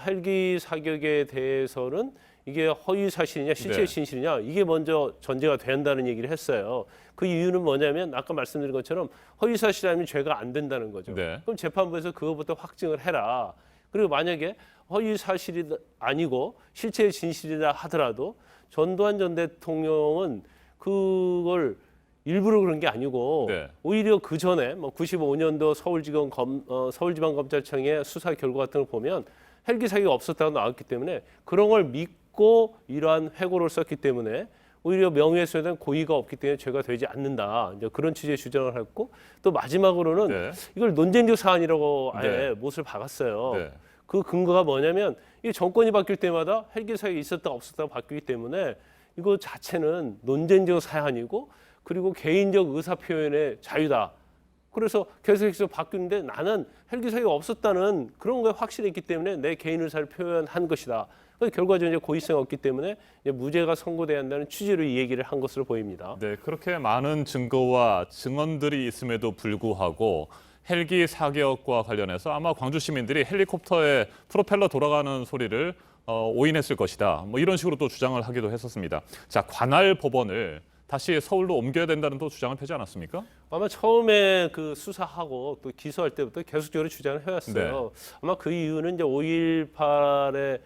[SPEAKER 22] 헬기 사격에 대해서는 이게 허위 사실이냐 실체
[SPEAKER 1] 네.
[SPEAKER 22] 진실이냐 이게 먼저 전제가 돼야 한다는 얘기를 했어요. 그 이유는 뭐냐면 아까 말씀드린 것처럼 허위 사실이라면 죄가 안 된다는 거죠.
[SPEAKER 1] 네.
[SPEAKER 22] 그럼 재판부에서 그것부터 확증을 해라. 그리고 만약에 허위 사실이 아니고 실체의 진실이라 하더라도 전두환 전 대통령은 그걸 일부러 그런 게 아니고
[SPEAKER 1] 네.
[SPEAKER 22] 오히려 그 전에 95년도 서울지방검찰청의 수사 결과 같은 걸 보면 헬기 사기가 없었다고 나왔기 때문에 그런 걸 믿고 이러한 회고를 썼기 때문에 오히려 명예훼손에 대한 고의가 없기 때문에 죄가 되지 않는다. 이제 그런 취지의 주장을 했고 또 마지막으로는
[SPEAKER 1] 네.
[SPEAKER 22] 이걸 논쟁적 사안이라고 아예
[SPEAKER 1] 네.
[SPEAKER 22] 못을 박았어요.
[SPEAKER 1] 네.
[SPEAKER 22] 그 근거가 뭐냐면 이 정권이 바뀔 때마다 헬기 사격이 있었다 없었다 바뀌기 때문에 이거 자체는 논쟁적 사안이고 그리고 개인적 의사 표현의 자유다. 그래서 계속해서 바뀌는데 나는 헬기 사격이 없었다는 그런 거에 확신이 있기 때문에 내 개인 의사를 표현한 것이다. 결과적으로 이제 고의성이 없기 때문에 이제 무죄가 선고돼야 한다는 취지로 이 얘기를 한 것으로 보입니다.
[SPEAKER 1] 네, 그렇게 많은 증거와 증언들이 있음에도 불구하고 헬기 사격과 관련해서 아마 광주 시민들이 헬리콥터의 프로펠러 돌아가는 소리를 오인했을 것이다. 뭐 이런 식으로 또 주장을 하기도 했었습니다. 자, 관할 법원을 다시 서울로 옮겨야 된다는 또 주장을 펴지 않았습니까?
[SPEAKER 22] 아마 처음에 그 수사하고 또 기소할 때부터 계속적으로 주장을 해왔어요.
[SPEAKER 1] 네.
[SPEAKER 22] 아마 그 이유는 이제 5.18의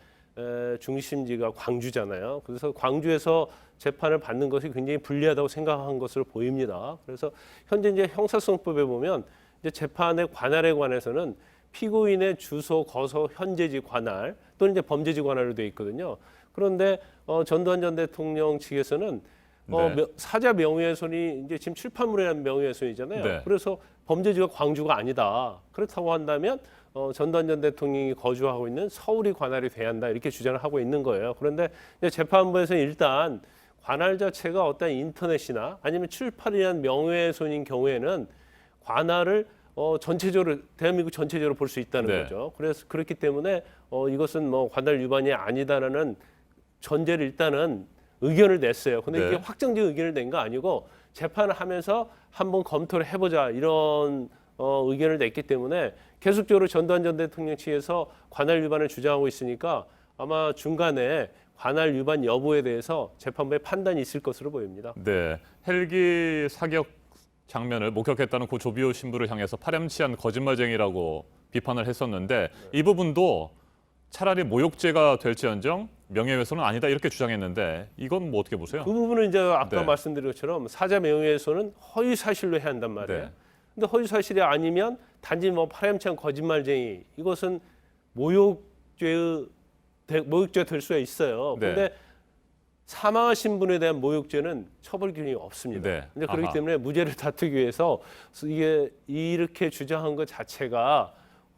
[SPEAKER 22] 중심지가 광주잖아요. 그래서 광주에서 재판을 받는 것이 굉장히 불리하다고 생각한 것으로 보입니다. 그래서 현재 이제 형사소송법에 보면 이제 재판의 관할에 관해서는 피고인의 주소, 거소, 현재지 관할 또는 이제 범죄지 관할로 되어 있거든요. 그런데 전두환 전 대통령 측에서는
[SPEAKER 1] 네.
[SPEAKER 22] 사자 명예훼손이 이제 지금 출판물에 대한 명예훼손이잖아요.
[SPEAKER 1] 네.
[SPEAKER 22] 그래서 범죄지가 광주가 아니다. 그렇다고 한다면 전두환 전 대통령이 거주하고 있는 서울이 관할이 돼야 한다 이렇게 주장을 하고 있는 거예요. 그런데 이제 재판부에서는 일단 관할 자체가 어떤 인터넷이나 아니면 출판이란 명예훼손인 경우에는 관할을 전체적으로 대한민국 전체적으로 볼 수 있다는
[SPEAKER 1] 네.
[SPEAKER 22] 거죠. 그래서 그렇기 때문에 이것은 관할 위반이 아니다라는 전제를 일단은 의견을 냈어요. 근데
[SPEAKER 1] 네.
[SPEAKER 22] 이게 확정적 의견을 낸 거 아니고 재판을 하면서 한번 검토를 해보자 이런 의견을 냈기 때문에 계속적으로 전두환 전 대통령 측에서 관할 위반을 주장하고 있으니까 아마 중간에 관할 위반 여부에 대해서 재판부의 판단이 있을 것으로 보입니다.
[SPEAKER 1] 네, 헬기 사격 장면을 목격했다는 고 조비오 신부를 향해서 파렴치한 거짓말쟁이라고 비판을 했었는데 이 부분도 차라리 모욕죄가 될지언정 명예훼손은 아니다 이렇게 주장했는데 이건 뭐 어떻게 보세요?
[SPEAKER 22] 그 부분은 이제 아까
[SPEAKER 1] 네.
[SPEAKER 22] 말씀드린 것처럼 사자 명예훼손은 허위 사실로 해야 한단 말이에요.
[SPEAKER 1] 네.
[SPEAKER 22] 근데 허위 사실이 아니면 단지 뭐 파렴치한 거짓말쟁이 이것은 모욕죄가 될 수가 있어요.
[SPEAKER 1] 네.
[SPEAKER 22] 그런데 사망하신 분에 대한 모욕죄는 처벌 기준이 없습니다.
[SPEAKER 1] 네.
[SPEAKER 22] 근데 그렇기
[SPEAKER 1] 아하.
[SPEAKER 22] 때문에 무죄를 다투기 위해서 이게 이렇게 주장한 것 자체가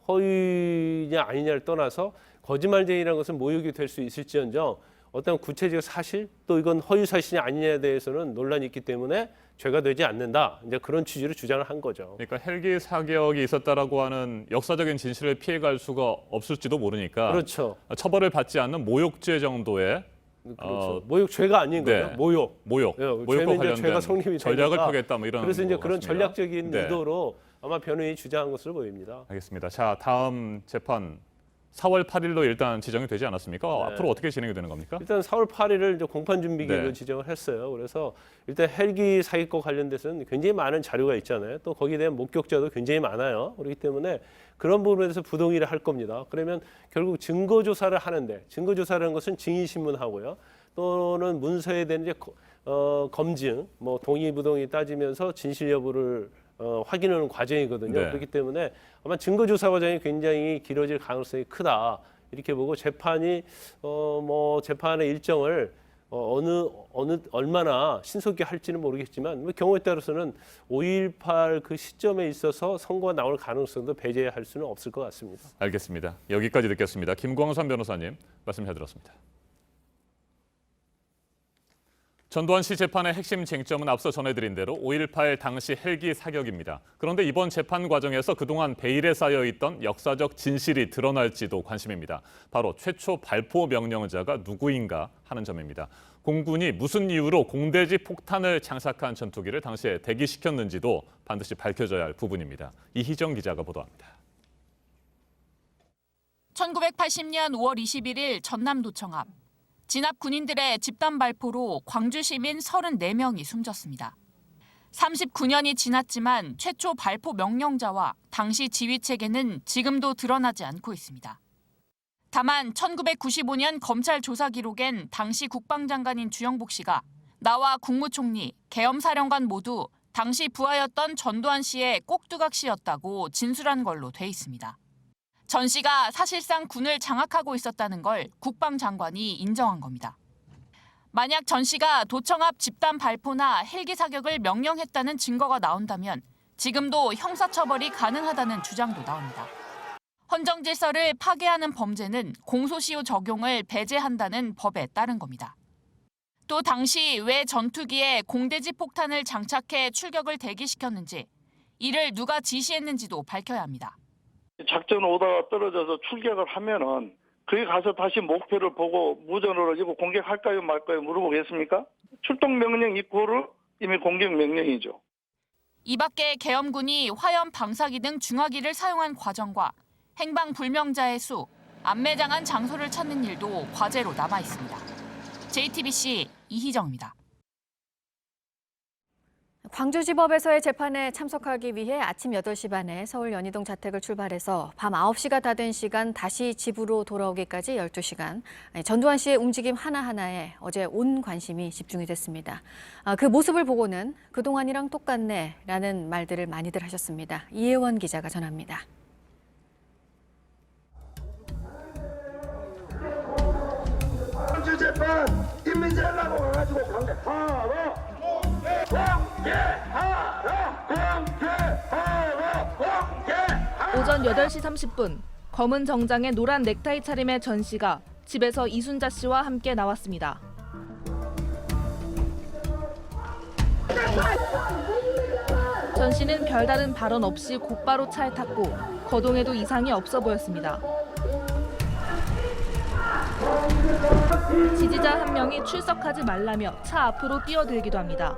[SPEAKER 22] 허위냐 아니냐를 떠나서 거짓말쟁이라는 것은 모욕이 될 수 있을지언정 어떤 구체적 사실 또 이건 허위 사실이 아니냐에 대해서는 논란이 있기 때문에 죄가 되지 않는다. 이제 그런 취지로 주장을 한 거죠.
[SPEAKER 1] 그러니까 헬기 사격이 있었다라고 하는 역사적인 진실을 피해갈 수가 없을지도 모르니까
[SPEAKER 22] 그렇죠.
[SPEAKER 1] 처벌을 받지 않는 모욕죄 정도의
[SPEAKER 22] 그렇죠. 모욕죄가 아닌
[SPEAKER 1] 네.
[SPEAKER 22] 거죠. 모욕.
[SPEAKER 1] 모욕과
[SPEAKER 22] 죄는 이제
[SPEAKER 1] 관련된
[SPEAKER 22] 죄가 성립이
[SPEAKER 1] 전략을
[SPEAKER 22] 되니까.
[SPEAKER 1] 펴겠다 뭐 이런
[SPEAKER 22] 그래서 이제
[SPEAKER 1] 것
[SPEAKER 22] 그런
[SPEAKER 1] 같습니다.
[SPEAKER 22] 전략적인
[SPEAKER 1] 네.
[SPEAKER 22] 의도로 아마 변호인이 주장한 것으로 보입니다.
[SPEAKER 1] 알겠습니다. 자, 다음 재판 4월 8일로 일단 지정이 되지 않았습니까?
[SPEAKER 22] 네.
[SPEAKER 1] 앞으로 어떻게 진행이 되는 겁니까?
[SPEAKER 22] 일단 4월 8일을 이제 공판 준비기일로
[SPEAKER 1] 네.
[SPEAKER 22] 지정을 했어요. 그래서 일단 헬기 사격과 관련돼서는 굉장히 많은 자료가 있잖아요. 또 거기에 대한 목격자도 굉장히 많아요. 그렇기 때문에 그런 부분에 대해서 부동의를 할 겁니다. 그러면 결국 증거 조사를 하는데 증거 조사라는 것은 증인 신문하고요. 또는 문서에 대한 이제 검증, 뭐 동의 부동의 따지면서 진실 여부를 확인하는 과정이거든요.
[SPEAKER 1] 네.
[SPEAKER 22] 그렇기 때문에 아마 증거 조사 과정이 굉장히 길어질 가능성이 크다. 이렇게 보고 재판이 뭐 재판의 일정을 얼마나 신속히 할지는 모르겠지만 뭐 경우에 따라서는 5.18 그 시점에 있어서 선고가 나올 가능성도 배제할 수는 없을 것 같습니다.
[SPEAKER 1] 알겠습니다. 여기까지 듣겠습니다. 김광선 변호사님 말씀 잘 들었습니다. 전두환 씨 재판의 핵심 쟁점은 앞서 전해드린 대로 5.18 당시 헬기 사격입니다. 그런데 이번 재판 과정에서 그동안 베일에 쌓여있던 역사적 진실이 드러날지도 관심입니다. 바로 최초 발포 명령자가 누구인가 하는 점입니다. 공군이 무슨 이유로 공대지 폭탄을 장착한 전투기를 당시에 대기시켰는지도 반드시 밝혀져야 할 부분입니다. 이희정 기자가 보도합니다.
[SPEAKER 3] 1980년 5월 21일 전남도청 앞. 진압 군인들의 집단 발포로 광주 시민 34명이 숨졌습니다. 39년이 지났지만 최초 발포 명령자와 당시 지휘 체계는 지금도 드러나지 않고 있습니다. 다만 1995년 검찰 조사 기록엔 당시 국방장관인 주영복 씨가 나와 국무총리, 계엄사령관 모두 당시 부하였던 전두환 씨의 꼭두각 씨였다고 진술한 걸로 돼 있습니다. 전 씨가 사실상 군을 장악하고 있었다는 걸 국방장관이 인정한 겁니다. 만약 전 씨가 도청 앞 집단 발포나 헬기 사격을 명령했다는 증거가 나온다면 지금도 형사처벌이 가능하다는 주장도 나옵니다. 헌정 질서를 파괴하는 범죄는 공소시효 적용을 배제한다는 법에 따른 겁니다. 또 당시 왜 전투기에 공대지 폭탄을 장착해 출격을 대기시켰는지, 이를 누가 지시했는지도 밝혀야 합니다.
[SPEAKER 4] 작전 오다가 떨어져서 출격을 하면은 거기 가서 다시 목표를 보고 무전으로 이거 공격할까요 말까요 물어보겠습니까? 출동 명령 이후로 이미 공격 명령이죠.
[SPEAKER 3] 이 밖에 계엄군이 화염 방사기 등 중화기를 사용한 과정과 행방 불명자의 수, 안매장한 장소를 찾는 일도 과제로 남아 있습니다. JTBC 이희정입니다.
[SPEAKER 2] 광주지법에서의 재판에 참석하기 위해 아침 8시 반에 서울 연희동 자택을 출발해서 밤 9시가 다 된 시간 다시 집으로 돌아오기까지 12시간. 전두환 씨의 움직임 하나하나에 어제 온 관심이 집중이 됐습니다. 그 모습을 보고는 그동안이랑 똑같네 라는 말들을 많이들 하셨습니다. 이혜원 기자가 전합니다.
[SPEAKER 7] 광주 재판 임민재라고 가가지고 강력하라.
[SPEAKER 23] 오전 8시 30분 검은 정장에 노란 넥타이 차림의 전 씨가 집에서 이순자 씨와 함께 나왔습니다. 전 씨는 별다른 발언 없이 곧바로 차에 탔고 거동에도 이상이 없어 보였습니다. 지지자 한 명이 출석하지 말라며 차 앞으로 뛰어들기도 합니다.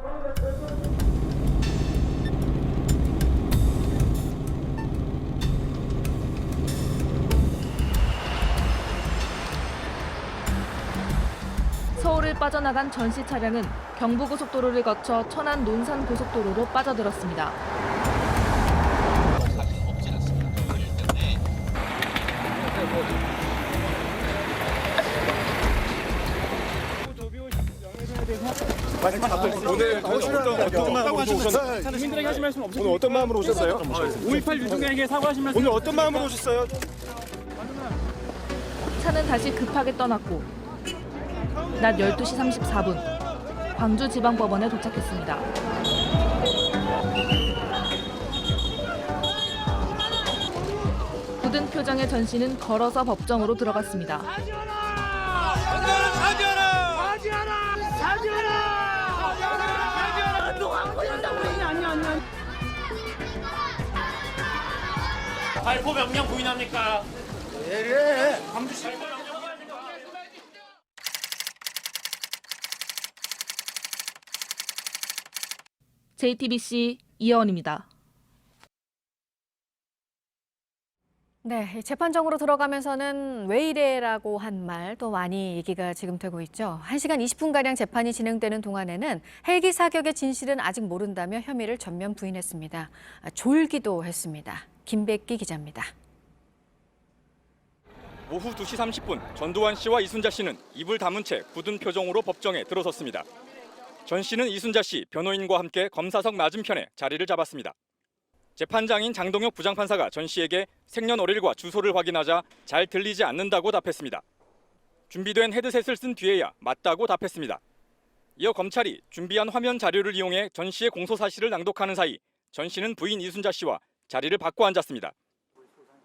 [SPEAKER 23] 헬기를 빠져나간 전 씨 차량은 경부고속도로를 거쳐 천안 논산고속도로로 빠져들었습니다.
[SPEAKER 8] 국민들에게 하실 말씀 없으세요? 오늘 어떤 마음으로 오셨어요? 5.18 유족에게 사과하실 말씀 오늘 어떤 마음으로 오셨어요?
[SPEAKER 23] 차는 다시 급하게 떠났고 낮 12시 34분 광주지방법원에 도착했습니다. 굳은 표정의 전 씨는 걸어서 법정으로 들어갔습니다.
[SPEAKER 8] 발포 명령 부인합니까?
[SPEAKER 7] 예.
[SPEAKER 8] 광주시
[SPEAKER 23] JTBC 이혜원입니다.
[SPEAKER 2] 네, 재판정으로 들어가면서는 왜 이래라고 한 말 또 많이 얘기가 지금 되고 있죠. 1시간 20분가량 재판이 진행되는 동안에는 헬기 사격의 진실은 아직 모른다며 혐의를 전면 부인했습니다. 졸기도 했습니다. 김백기 기자입니다.
[SPEAKER 9] 오후 2시 30분 전두환 씨와 이순자 씨는 입을 다문 채 굳은 표정으로 법정에 들어섰습니다. 전 씨는 이순자 씨 변호인과 함께 검사석 맞은편에 자리를 잡았습니다. 재판장인 장동혁 부장판사가 전 씨에게 생년월일과 주소를 확인하자 잘 들리지 않는다고 답했습니다. 준비된 헤드셋을 쓴 뒤에야 맞다고 답했습니다. 이어 검찰이 준비한 화면 자료를 이용해 전 씨의 공소 사실을 낭독하는 사이 전 씨는 부인 이순자 씨와 자리를 바꿔 앉았습니다.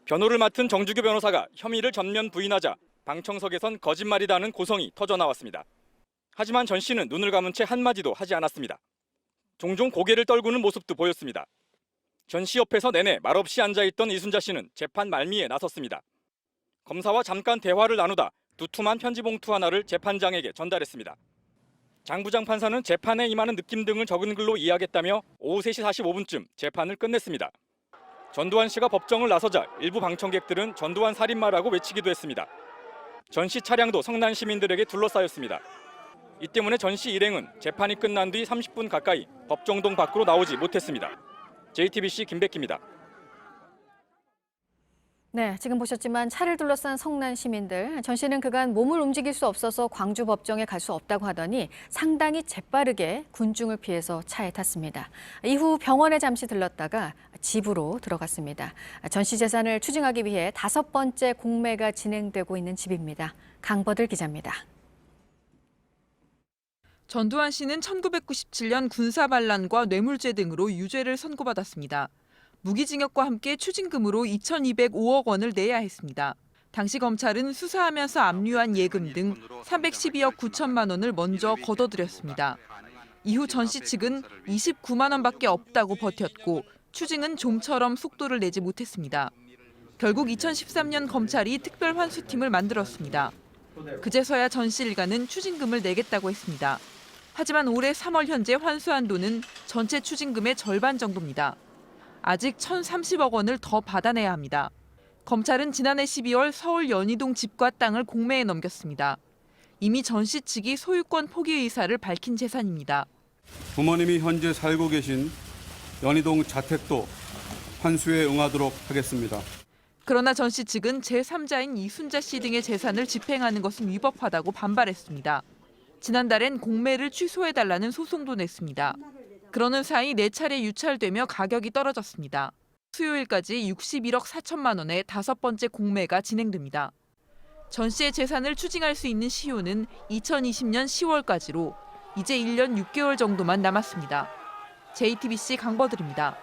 [SPEAKER 9] 변호를 맡은 정주규 변호사가 혐의를 전면 부인하자 방청석에선 거짓말이라는 고성이 터져 나왔습니다. 하지만 전 씨는 눈을 감은 채 한마디도 하지 않았습니다. 종종 고개를 떨구는 모습도 보였습니다. 전 씨 옆에서 내내 말없이 앉아있던 이순자 씨는 재판 말미에 나섰습니다. 검사와 잠깐 대화를 나누다 두툼한 편지 봉투 하나를 재판장에게 전달했습니다. 장 부장판사는 재판에 임하는 느낌 등을 적은 글로 이해하겠다며 오후 3시 45분쯤 재판을 끝냈습니다. 전두환 씨가 법정을 나서자 일부 방청객들은 전두환 살인마라고 외치기도 했습니다. 전 씨 차량도 성난 시민들에게 둘러싸였습니다. 이 때문에 전 씨 일행은 재판이 끝난 뒤 30분 가까이 법정동 밖으로 나오지 못했습니다. JTBC 김백기입니다.
[SPEAKER 2] 네, 지금 보셨지만 차를 둘러싼 성난 시민들. 전 씨는 그간 몸을 움직일 수 없어서 광주 법정에 갈 수 없다고 하더니 상당히 재빠르게 군중을 피해서 차에 탔습니다. 이후 병원에 잠시 들렀다가 집으로 들어갔습니다. 전 씨 재산을 추징하기 위해 5번째 공매가 진행되고 있는 집입니다. 강버들 기자입니다.
[SPEAKER 10] 전두환 씨는 1997년 군사반란과 뇌물죄 등으로 유죄를 선고받았습니다. 무기징역과 함께 추징금으로 2,205억 원을 내야 했습니다. 당시 검찰은 수사하면서 압류한 예금 등 312억 9천만 원을 먼저 걷어들였습니다. 이후 전 씨 측은 29만 원밖에 없다고 버텼고 추징은 좀처럼 속도를 내지 못했습니다. 결국 2013년 검찰이 특별환수팀을 만들었습니다. 그제서야 전 씨 일가는 추징금을 내겠다고 했습니다. 하지만 올해 3월 현재 환수한 돈은 전체 추징금의 절반 정도입니다. 아직 1,030억 원을 더 받아내야 합니다. 검찰은 지난해 12월 서울 연희동 집과 땅을 공매에 넘겼습니다. 이미 전 씨 측이 소유권 포기 의사를 밝힌 재산입니다.
[SPEAKER 24] 부모님이 현재 살고 계신 연희동 자택도 환수에 응하도록 하겠습니다.
[SPEAKER 10] 그러나 전 씨 측은 제3자인 이순자 씨 등의 재산을 집행하는 것은 위법하다고 반발했습니다. 지난달엔 공매를 취소해달라는 소송도 냈습니다. 그러는 사이 4차례 유찰되며 가격이 떨어졌습니다. 수요일까지 61억 4천만 원의 5번째 공매가 진행됩니다. 전 씨의 재산을 추징할 수 있는 시효는 2020년 10월까지로 이제 1년 6개월 정도만 남았습니다. JTBC 강버들입니다.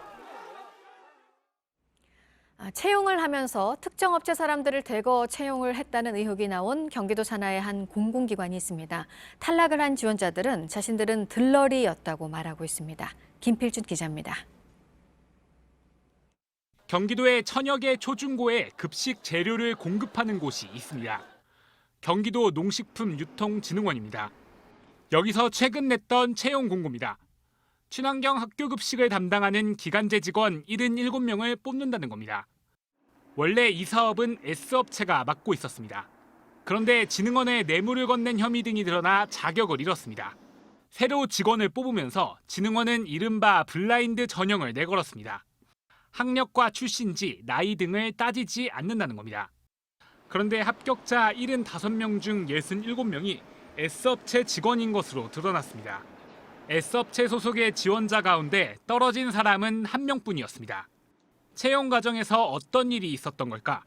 [SPEAKER 2] 채용을 하면서 특정 업체 사람들을 대거 채용을 했다는 의혹이 나온 경기도 산하의 한 공공기관이 있습니다. 탈락을 한 지원자들은 자신들은 들러리였다고 말하고 있습니다. 김필준 기자입니다.
[SPEAKER 6] 경기도에 천여 개 초중고에 급식 재료를 공급하는 곳이 있습니다. 경기도 농식품유통진흥원입니다. 여기서 최근 냈던 채용 공고입니다. 친환경 학교 급식을 담당하는 기간제 직원 77명을 뽑는다는 겁니다. 원래 이 사업은 S업체가 맡고 있었습니다. 그런데 진흥원에 뇌물을 건넨 혐의 등이 드러나 자격을 잃었습니다. 새로 직원을 뽑으면서 진흥원은 이른바 블라인드 전형을 내걸었습니다. 학력과 출신지, 나이 등을 따지지 않는다는 겁니다. 그런데 합격자 75명 중 67명이 S업체 직원인 것으로 드러났습니다. S업체 소속의 지원자 가운데 떨어진 사람은 1명뿐이었습니다. 채용 과정에서 어떤 일이 있었던 걸까?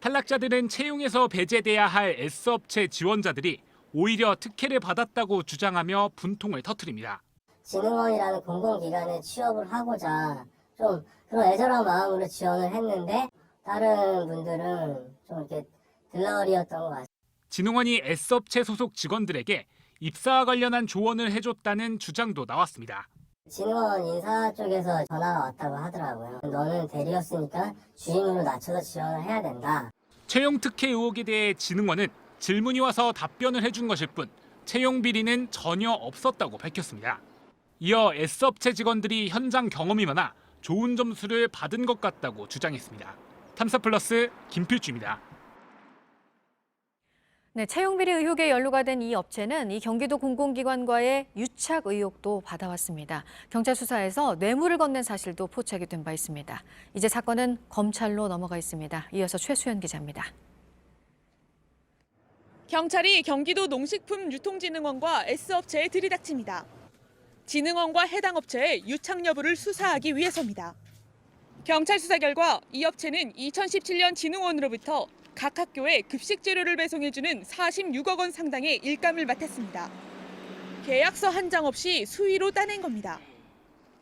[SPEAKER 6] 탈락자들은 채용에서 배제돼야 할 S업체 지원자들이 오히려 특혜를 받았다고 주장하며 분통을 터뜨립니다.
[SPEAKER 11] 진흥원이라는 공공기관에 취업을 하고자 좀 그런 애절한 마음으로 지원을 했는데 다른 분들은 좀 이렇게 들러리였던 것 같습니다.
[SPEAKER 6] 진흥원이 S업체 소속 직원들에게 입사와 관련한 조언을 해줬다는 주장도 나왔습니다.
[SPEAKER 11] 진흥원 인사 쪽에서 전화가 왔다고 하더라고요. 너는 대리였으니까 주임으로 낮춰서 지원을 해야 된다.
[SPEAKER 6] 채용 특혜 의혹에 대해 진흥원은 질문이 와서 답변을 해준 것일 뿐 채용 비리는 전혀 없었다고 밝혔습니다. 이어 S업체 직원들이 현장 경험이 많아 좋은 점수를 받은 것 같다고 주장했습니다. 탐사플러스 김필주입니다.
[SPEAKER 2] 네, 채용비리 의혹에 연루가 된 이 업체는 이 경기도 공공기관과의 유착 의혹도 받아왔습니다. 경찰 수사에서 뇌물을 건넨 사실도 포착이 된 바 있습니다. 이제 사건은 검찰로 넘어가 있습니다. 이어서 최수연 기자입니다.
[SPEAKER 17] 경찰이 경기도 농식품유통진흥원과 S업체에 들이닥칩니다. 진흥원과 해당 업체의 유착 여부를 수사하기 위해서입니다. 경찰 수사 결과 이 업체는 2017년 진흥원으로부터 각 학교에 급식 재료를 배송해주는 46억 원 상당의 일감을 맡았습니다. 계약서 한 장 없이 수의로 따낸 겁니다.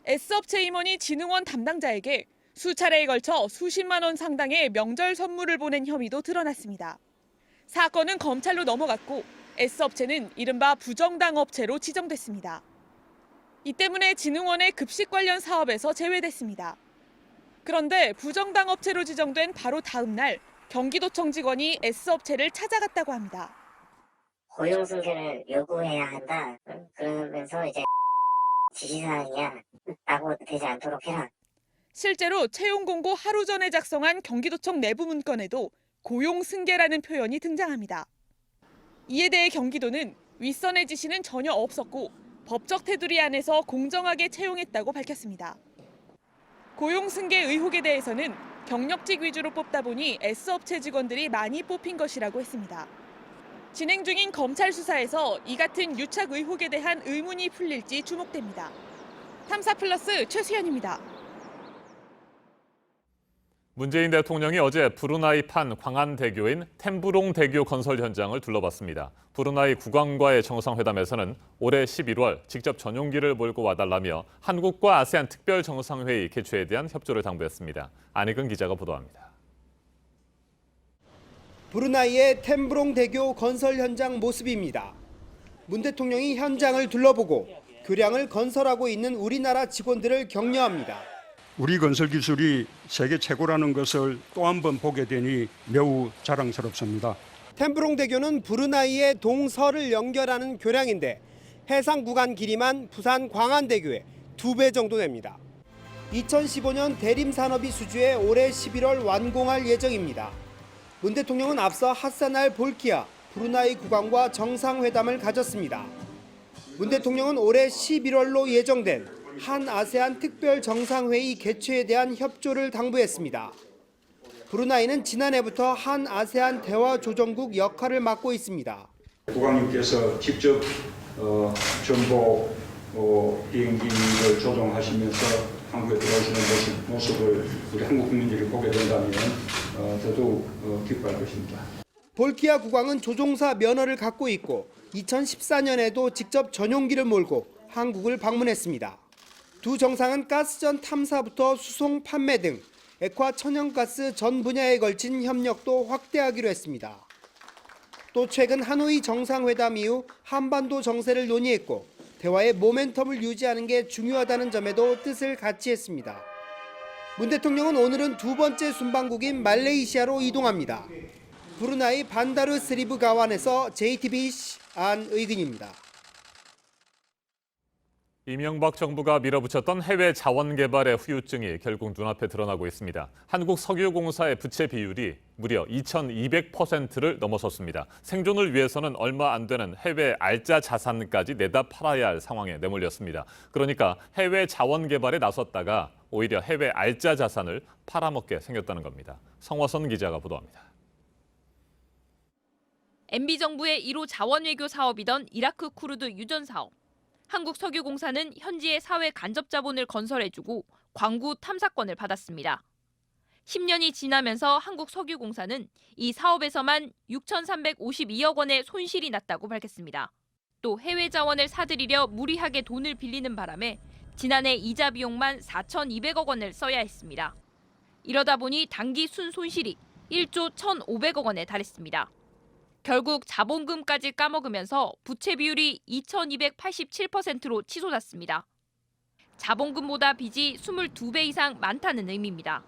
[SPEAKER 17] S업체 임원이 진흥원 담당자에게 수차례에 걸쳐 수십만 원 상당의 명절 선물을 보낸 혐의도 드러났습니다. 사건은 검찰로 넘어갔고 S업체는 이른바 부정당 업체로 지정됐습니다. 이 때문에 진흥원의 급식 관련 사업에서 제외됐습니다. 그런데 부정당 업체로 지정된 바로 다음 날 경기도청 직원이 S업체를 찾아갔다고 합니다.
[SPEAKER 11] 고용 승계를 요구해야 한다. 그러면서 이제 지시사항이야 라고 되지 않도록 해라.
[SPEAKER 17] 실제로 채용 공고 하루 전에 작성한 경기도청 내부 문건에도 고용 승계라는 표현이 등장합니다. 이에 대해 경기도는 윗선의 지시는 전혀 없었고 법적 테두리 안에서 공정하게 채용했다고 밝혔습니다. 고용 승계 의혹에 대해서는 경력직 위주로 뽑다 보니 S업체 직원들이 많이 뽑힌 것이라고 했습니다. 진행 중인 검찰 수사에서 이 같은 유착 의혹에 대한 의문이 풀릴지 주목됩니다. 탐사플러스 최수연입니다.
[SPEAKER 1] 문재인 대통령이 어제 브루나이판 광안대교인 템브롱대교 건설 현장을 둘러봤습니다. 브루나이 국왕과의 정상회담에서는 올해 11월 직접 전용기를 몰고 와달라며 한국과 아세안 특별정상회의 개최에 대한 협조를 당부했습니다. 안익은 기자가 보도합니다.
[SPEAKER 12] 브루나이의 템브롱대교 건설 현장 모습입니다. 문 대통령이 현장을 둘러보고 교량을 건설하고 있는 우리나라 직원들을 격려합니다.
[SPEAKER 24] 우리 건설 기술이 세계 최고라는 것을 또 한 번 보게 되니 매우 자랑스럽습니다.
[SPEAKER 12] 템브롱대교는 브루나이의 동서를 연결하는 교량인데 해상 구간 길이만 부산 광안대교의 2배 정도 됩니다. 2015년 대림산업이 수주해 올해 11월 완공할 예정입니다. 문 대통령은 앞서 하사날 볼키아 브루나이 국왕과 정상회담을 가졌습니다. 문 대통령은 올해 11월로 예정된 한 아세안 특별 정상회의 개최에 대한 협조를 당부했습니다. 브루나이는 지난해부터 한 아세안 대화조정국 역할을 맡고 있습니다.
[SPEAKER 24] 국왕님께서 직접 전복 비행기를 조종하시면서 한국에 들어오시는 모습을 우리 한국 국민들이 보게 된다면 더더욱 기뻐할 것입니다.
[SPEAKER 12] 볼키아 국왕은 조종사 면허를 갖고 있고 2014년에도 직접 전용기를 몰고 한국을 방문했습니다. 두 정상은 가스전 탐사부터 수송 판매 등 액화 천연가스 전 분야에 걸친 협력도 확대하기로 했습니다. 또 최근 하노이 정상회담 이후 한반도 정세를 논의했고 대화의 모멘텀을 유지하는 게 중요하다는 점에도 뜻을 같이 했습니다. 문 대통령은 오늘은 두 번째 순방국인 말레이시아로 이동합니다. 브루나이 반다르 스리브 가완에서 JTBC 안의근입니다.
[SPEAKER 1] 이명박 정부가 밀어붙였던 해외 자원 개발의 후유증이 결국 눈앞에 드러나고 있습니다. 한국석유공사의 부채 비율이 무려 2,200%를 넘어섰습니다. 생존을 위해서는 얼마 안 되는 해외 알짜 자산까지 내다 팔아야 할 상황에 내몰렸습니다. 그러니까 해외 자원 개발에 나섰다가 오히려 해외 알짜 자산을 팔아먹게 생겼다는 겁니다. 성화선 기자가 보도합니다.
[SPEAKER 23] MB 정부의 1호 자원 외교 사업이던 이라크 쿠르드 유전 사업. 한국석유공사는 현지의 사회 간접 자본을 건설해주고 광구 탐사권을 받았습니다. 10년이 지나면서 한국석유공사는 이 사업에서만 6,352억 원의 손실이 났다고 밝혔습니다. 또 해외 자원을 사들이려 무리하게 돈을 빌리는 바람에 지난해 이자 비용만 4,200억 원을 써야 했습니다. 이러다 보니 단기 순손실이 1조 1,500억 원에 달했습니다. 결국 자본금까지 까먹으면서 부채 비율이 2,287%로 치솟았습니다. 자본금보다 빚이 22배 이상 많다는 의미입니다.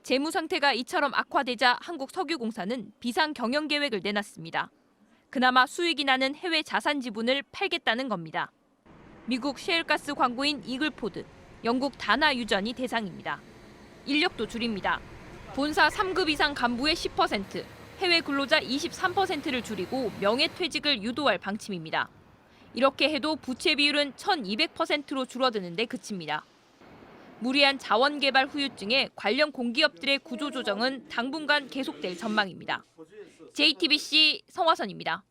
[SPEAKER 23] 재무 상태가 이처럼 악화되자 한국석유공사는 비상 경영 계획을 내놨습니다. 그나마 수익이 나는 해외 자산 지분을 팔겠다는 겁니다. 미국 셰일가스 광고인 이글포드, 영국 다나 유전이 대상입니다. 인력도 줄입니다. 본사 3급 이상 간부의 10%, 해외 근로자 23%를 줄이고 명예퇴직을 유도할 방침입니다. 이렇게 해도 부채 비율은 1,200%로 줄어드는데 그칩니다. 무리한 자원 개발 후유증에 관련 공기업들의 구조조정은 당분간 계속될 전망입니다. JTBC 성화선입니다.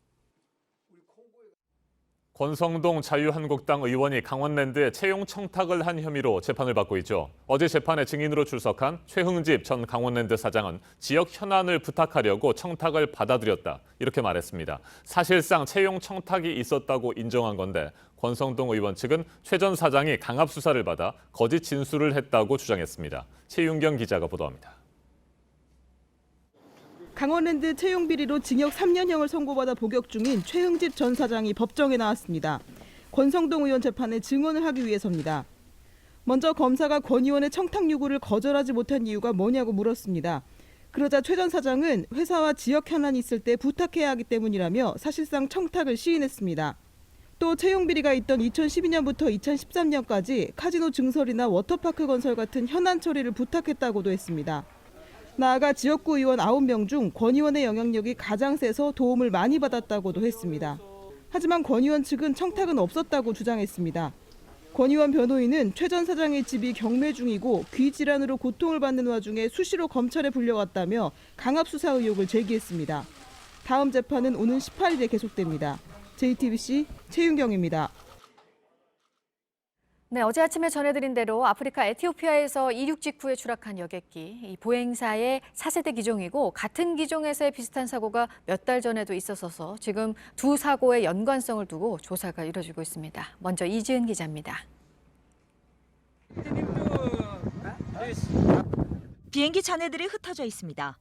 [SPEAKER 1] 권성동 자유한국당 의원이 강원랜드에 채용 청탁을 한 혐의로 재판을 받고 있죠. 어제 재판에 증인으로 출석한 최흥집 전 강원랜드 사장은 지역 현안을 부탁하려고 청탁을 받아들였다, 이렇게 말했습니다. 사실상 채용 청탁이 있었다고 인정한 건데 권성동 의원 측은 최 전 사장이 강압 수사를 받아 거짓 진술을 했다고 주장했습니다. 최윤경 기자가 보도합니다.
[SPEAKER 13] 강원랜드 채용 비리로 징역 3년형을 선고받아 복역 중인 최흥집 전 사장이 법정에 나왔습니다. 권성동 의원 재판에 증언을 하기 위해서입니다. 먼저 검사가 권 의원의 청탁 요구를 거절하지 못한 이유가 뭐냐고 물었습니다. 그러자 최 전 사장은 회사와 지역 현안이 있을 때 부탁해야 하기 때문이라며 사실상 청탁을 시인했습니다. 또 채용 비리가 있던 2012년부터 2013년까지 카지노 증설이나 워터파크 건설 같은 현안 처리를 부탁했다고도 했습니다. 나아가 지역구 의원 9명 중 권 의원의 영향력이 가장 세서 도움을 많이 받았다고도 했습니다. 하지만 권 의원 측은 청탁은 없었다고 주장했습니다. 권 의원 변호인은 최 전 사장의 집이 경매 중이고 귀 질환으로 고통을 받는 와중에 수시로 검찰에 불려왔다며 강압 수사 의혹을 제기했습니다. 다음 재판은 오는 18일에 계속됩니다. JTBC 최윤경입니다.
[SPEAKER 2] 네, 어제 아침에 전해드린 대로 아프리카 에티오피아에서 이륙 직후에 추락한 여객기, 이 보행사의 4세대 기종이고 같은 기종에서의 비슷한 사고가 몇 달 전에도 있었어서 지금 두 사고의 연관성을 두고 조사가 이뤄지고 있습니다. 먼저 이지은 기자입니다.
[SPEAKER 14] 비행기 잔해들이 흩어져 있습니다.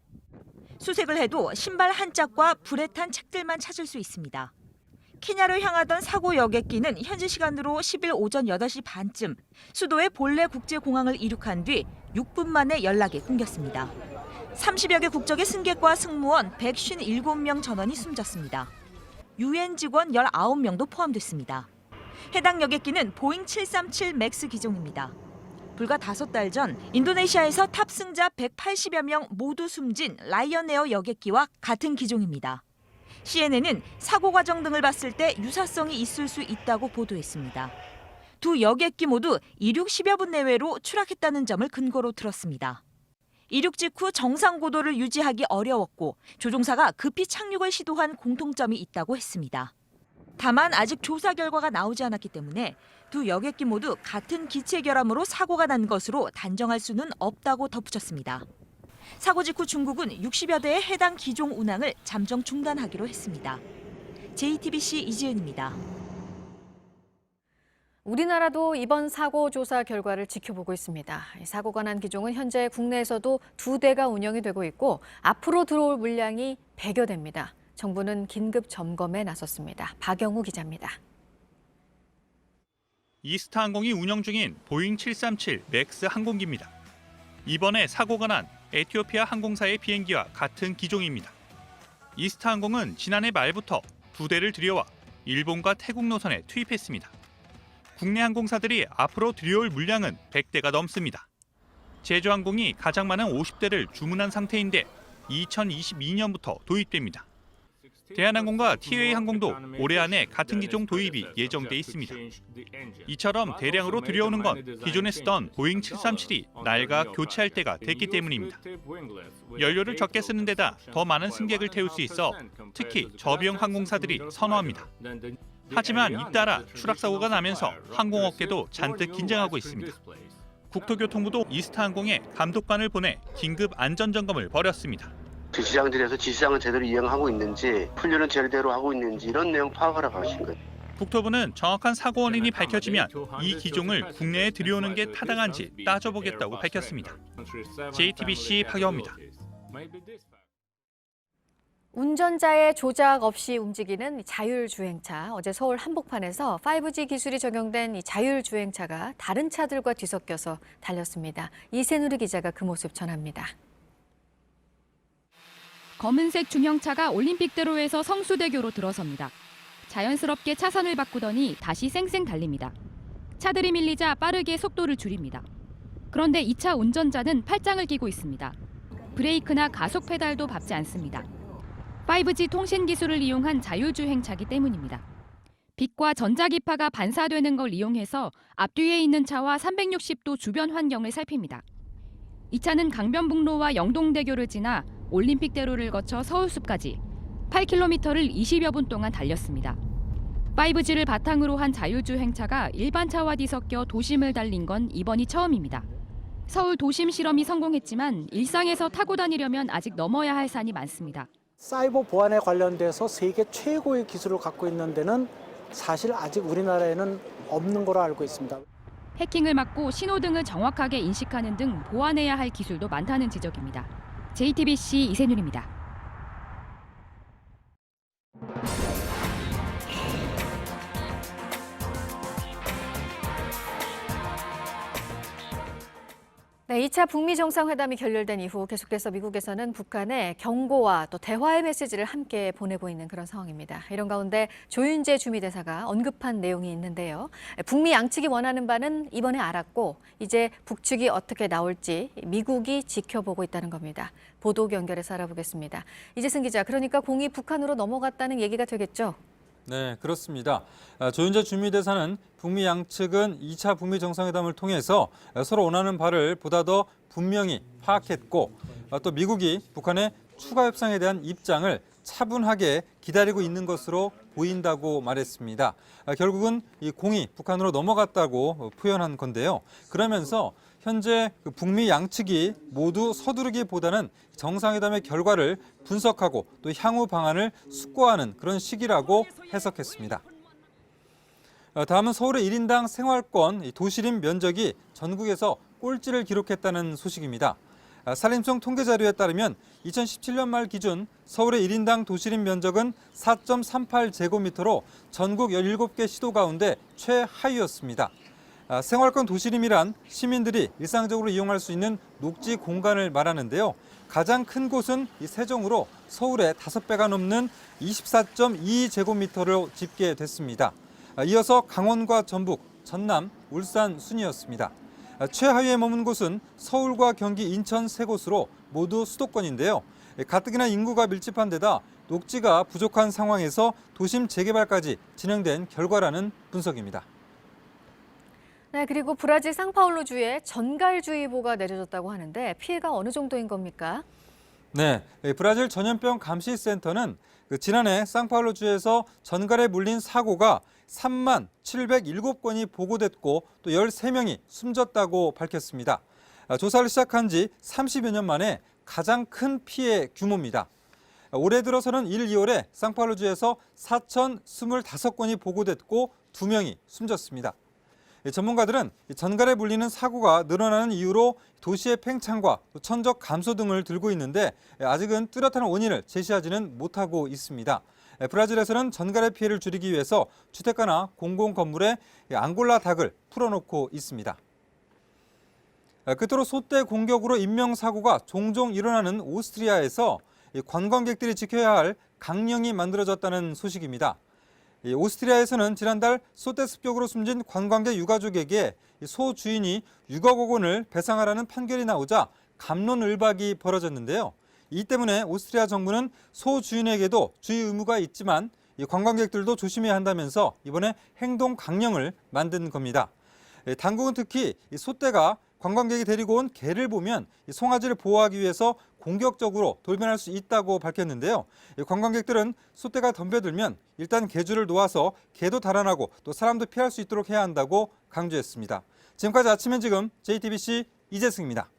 [SPEAKER 14] 수색을 해도 신발 한 짝과 불에 탄 책들만 찾을 수 있습니다. 케냐로 향하던 사고 여객기는 현지 시간으로 10일 오전 8시 반쯤 수도의 볼레 국제공항을 이륙한 뒤 6분 만에 연락이 끊겼습니다. 30여 개 국적의 승객과 승무원 157명 전원이 숨졌습니다. UN 직원 19명도 포함됐습니다. 해당 여객기는 보잉 737 맥스 기종입니다. 불과 5달 전 인도네시아에서 탑승자 180여 명 모두 숨진 라이언에어 여객기와 같은 기종입니다. CNN은 사고 과정 등을 봤을 때 유사성이 있을 수 있다고 보도했습니다. 두 여객기 모두 이륙 10여 분 내외로 추락했다는 점을 근거로 들었습니다. 이륙 직후 정상 고도를 유지하기 어려웠고 조종사가 급히 착륙을 시도한 공통점이 있다고 했습니다. 다만 아직 조사 결과가 나오지 않았기 때문에 두 여객기 모두 같은 기체 결함으로 사고가 난 것으로 단정할 수는 없다고 덧붙였습니다. 사고 직후 중국은 60여 대의 해당 기종 운항을 잠정 중단하기로 했습니다. JTBC 이지은입니다.
[SPEAKER 2] 우리나라도 이번 사고 조사 결과를 지켜보고 있습니다. 사고가 난 기종은 현재 국내에서도 2대가 운영이 되고 있고 앞으로 들어올 물량이 100여 대입니다. 정부는 긴급 점검에 나섰습니다. 박영우 기자입니다.
[SPEAKER 15] 이스타항공이 운영 중인 보잉 737 맥스 항공기입니다. 이번에 사고가 난 에티오피아 항공사의 비행기와 같은 기종입니다. 이스타항공은 지난해 말부터 2대를 들여와 일본과 태국 노선에 투입했습니다. 국내 항공사들이 앞으로 들여올 물량은 100대가 넘습니다. 제주항공이 가장 많은 50대를 주문한 상태인데 2022년부터 도입됩니다. 대한항공과 티웨이 항공도 올해 안에 같은 기종 도입이 예정돼 있습니다. 이처럼 대량으로 들여오는 건 기존에 쓰던 보잉 737이 낡아 교체할 때가 됐기 때문입니다. 연료를 적게 쓰는 데다 더 많은 승객을 태울 수 있어 특히 저비용 항공사들이 선호합니다. 하지만 잇따라 추락사고가 나면서 항공업계도 잔뜩 긴장하고 있습니다. 국토교통부도 이스타항공에 감독관을 보내 긴급 안전점검을 벌였습니다.
[SPEAKER 5] 지시장들에서 지시장을 제대로 이행하고 있는지, 훈련은 제대로 하고 있는지 이런 내용 파악하러 가신 거예요.
[SPEAKER 15] 국토부는 정확한 사고 원인이 밝혀지면 이 기종을 국내에 들여오는 게 타당한지 따져보겠다고 밝혔습니다. JTBC 박영호입니다.
[SPEAKER 2] 운전자의 조작 없이 움직이는 자율주행차. 어제 서울 한복판에서 5G 기술이 적용된 이 자율주행차가 다른 차들과 뒤섞여서 달렸습니다. 이세누리 기자가 그 모습 전합니다.
[SPEAKER 16] 검은색 중형차가 올림픽대로에서 성수대교로 들어섭니다. 자연스럽게 차선을 바꾸더니 다시 쌩쌩 달립니다. 차들이 밀리자 빠르게 속도를 줄입니다. 그런데 이 차 운전자는 팔짱을 끼고 있습니다. 브레이크나 가속 페달도 밟지 않습니다. 5G 통신 기술을 이용한 자율주행차기 때문입니다. 빛과 전자기파가 반사되는 걸 이용해서 앞뒤에 있는 차와 360도 주변 환경을 살핍니다. 이 차는 강변북로와 영동대교를 지나 올림픽대로를 거쳐 서울숲까지 8km를 20여 분 동안 달렸습니다. 5G를 바탕으로 한 자율주행차가 일반 차와 뒤섞여 도심을 달린 건 이번이 처음입니다. 서울 도심 실험이 성공했지만 일상에서 타고 다니려면 아직 넘어야 할 산이 많습니다.
[SPEAKER 18] 사이버 보안에 관련돼서 세계 최고의 기술을 갖고 있는 데는 사실 아직 우리나라에는 없는 거로 알고 있습니다.
[SPEAKER 16] 해킹을 막고 신호등을 정확하게 인식하는 등 보완해야 할 기술도 많다는 지적입니다. JTBC 이세누리입니다.
[SPEAKER 2] 네, 2차 북미 정상회담이 결렬된 이후 계속해서 미국에서는 북한에 경고와 또 대화의 메시지를 함께 보내고 있는 그런 상황입니다. 이런 가운데 조윤재 주미대사가 언급한 내용이 있는데요. 북미 양측이 원하는 바는 이번에 알았고 이제 북측이 어떻게 나올지 미국이 지켜보고 있다는 겁니다. 보도 연결해서 알아보겠습니다. 이재승 기자, 그러니까 공이 북한으로 넘어갔다는 얘기가 되겠죠?
[SPEAKER 20] 네, 그렇습니다. 조윤재 주미대사는 북미 양측은 2차 북미 정상회담을 통해서 서로 원하는 바를 보다 더 분명히 파악했고 또 미국이 북한의 추가 협상에 대한 입장을 차분하게 기다리고 있는 것으로 보인다고 말했습니다. 결국은 이 공이 북한으로 넘어갔다고 표현한 건데요. 그러면서 현재 북미 양측이 모두 서두르기보다는 정상회담의 결과를 분석하고 또 향후 방안을 숙고하는 그런 시기라고 해석했습니다. 다음은 서울의 1인당 생활권 도시림 면적이 전국에서 꼴찌를 기록했다는 소식입니다. 산림청 통계 자료에 따르면 2017년 말 기준 서울의 1인당 도시림 면적은 4.38제곱미터로 전국 17개 시도 가운데 최하위였습니다. 생활권 도시림이란 시민들이 일상적으로 이용할 수 있는 녹지 공간을 말하는데요. 가장 큰 곳은 이 세종으로 서울의 5배가 넘는 24.22제곱미터로 집계됐습니다. 이어서 강원과 전북, 전남, 울산 순이었습니다. 최하위에 머문 곳은 서울과 경기, 인천 세 곳으로 모두 수도권인데요. 가뜩이나 인구가 밀집한 데다 녹지가 부족한 상황에서 도심 재개발까지 진행된 결과라는 분석입니다.
[SPEAKER 2] 네, 그리고 브라질 상파울루주에 전갈주의보가 내려졌다고 하는데 피해가 어느 정도인 겁니까?
[SPEAKER 20] 네, 브라질 전염병 감시센터는 지난해 상파울루주에서 전갈에 물린 사고가 3만 707건이 보고됐고 또 13명이 숨졌다고 밝혔습니다. 조사를 시작한 지 30여 년 만에 가장 큰 피해 규모입니다. 올해 들어서는 1, 2월에 상파울루주에서 4,025건이 보고됐고 2명이 숨졌습니다. 전문가들은 전갈에 물리는 사고가 늘어나는 이유로 도시의 팽창과 천적 감소 등을 들고 있는데 아직은 뚜렷한 원인을 제시하지는 못하고 있습니다. 브라질에서는 전갈의 피해를 줄이기 위해서 주택가나 공공건물에 앙골라 닭을 풀어놓고 있습니다. 끝으로 소떼 공격으로 인명사고가 종종 일어나는 오스트리아에서 관광객들이 지켜야 할 강령이 만들어졌다는 소식입니다. 오스트리아에서는 지난달 소떼 습격으로 숨진 관광객 유가족에게 소 주인이 6억 원을 배상하라는 판결이 나오자 갑론을박이 벌어졌는데요. 이 때문에 오스트리아 정부는 소 주인에게도 주의 의무가 있지만 관광객들도 조심해야 한다면서 이번에 행동 강령을 만든 겁니다. 당국은 특히 소떼가 관광객이 데리고 온 개를 보면 송아지를 보호하기 위해서 공격적으로 돌변할 수 있다고 밝혔는데요. 관광객들은 소떼가 덤벼들면 일단 개줄을 놓아서 개도 달아나고 또 사람도 피할 수 있도록 해야 한다고 강조했습니다. 지금까지 아침엔 지금 JTBC 이재승입니다.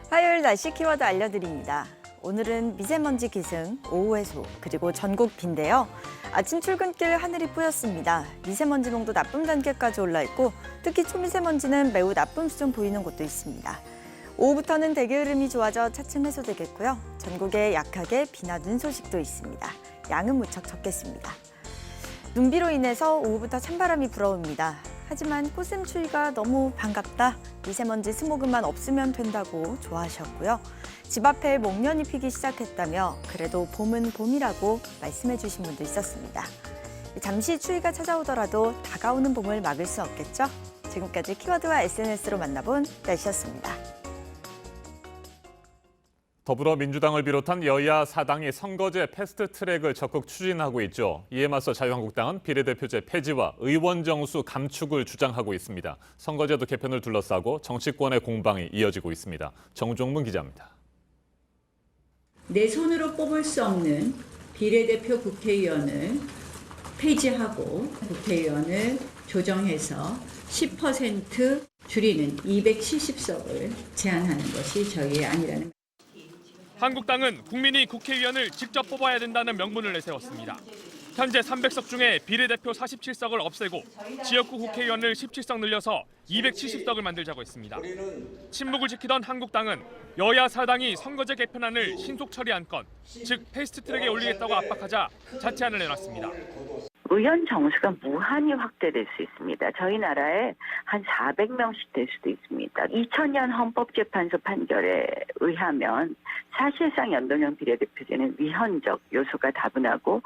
[SPEAKER 4] 화요일 날씨 키워드 알려드립니다. 오늘은 미세먼지 기승, 오후 해소, 그리고 전국 비인데요. 아침 출근길 하늘이 뿌였습니다. 미세먼지 농도 나쁨 단계까지 올라 있고 특히 초미세먼지는 매우 나쁨 수준 보이는 곳도 있습니다. 오후부터는 대기 흐름이 좋아져 차츰 해소되겠고요. 전국에 약하게 비나 눈 소식도 있습니다. 양은 무척 적겠습니다. 눈비로 인해서 오후부터 찬바람이 불어옵니다. 하지만 꽃샘추위가 너무 반갑다. 미세먼지 스모그만 없으면 된다고 좋아하셨고요. 집 앞에 목련이 피기 시작했다며 그래도 봄은 봄이라고 말씀해 주신 분도 있었습니다. 잠시 추위가 찾아오더라도 다가오는 봄을 막을 수 없겠죠? 지금까지 키워드와 SNS로 만나본 날씨였습니다.
[SPEAKER 1] 더불어민주당을 비롯한 여야 사당이 선거제 패스트트랙을 적극 추진하고 있죠. 이에 맞서 자유한국당은 비례대표제 폐지와 의원 정수 감축을 주장하고 있습니다. 선거제도 개편을 둘러싸고 정치권의 공방이 이어지고 있습니다. 정종문 기자입니다.
[SPEAKER 19] 내 손으로 뽑을 수 없는 비례대표 국회의원을 폐지하고 국회의원을 조정해서 10% 줄이는 270석을 제한하는 것이 저희의 안이라는.
[SPEAKER 6] 한국당은 국민이 국회의원을 직접 뽑아야 된다는 명분을 내세웠습니다. 현재 300석 중에 비례대표 47석을 없애고 지역구 국회의원을 17석 늘려서 270석을 만들자고 했습니다. 침묵을 지키던 한국당은 여야 사당이 선거제 개편안을 신속 처리한 건, 즉 패스트트랙에 올리겠다고 압박하자 자체안을 내놨습니다.
[SPEAKER 21] 의원 정수가 무한히 확대될 수 있습니다. 저희 나라에 한 400명씩 될 수도 있습니다. 2000년 헌법재판소 판결에 의하면 사실상 연동형 비례대표제는 위헌적 요소가 다분하고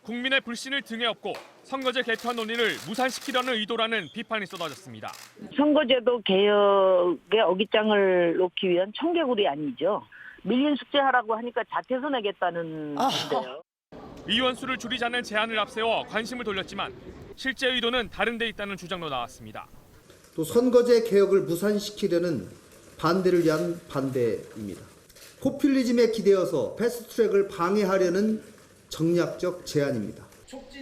[SPEAKER 6] 국민의 불신을 등에 업고 선거제 개편 논의를 무산시키려는 의도라는 비판이 쏟아졌습니다.
[SPEAKER 22] 선거제도 개혁에 어깃장을 놓기 위한 청개구리 아니죠. 밀린 숙제하라고 하니까 자퇴서 내겠다는 건데요.
[SPEAKER 6] 의원 수를 줄이자는 제안을 앞세워 관심을 돌렸지만 실제 의도는 다른 데 있다는 주장도 나왔습니다.
[SPEAKER 25] 또 선거제 개혁을 무산시키려는 반대를 위한 반대입니다. 포퓰리즘에 기대어서 패스트트랙을 방해하려는 정략적 제안입니다.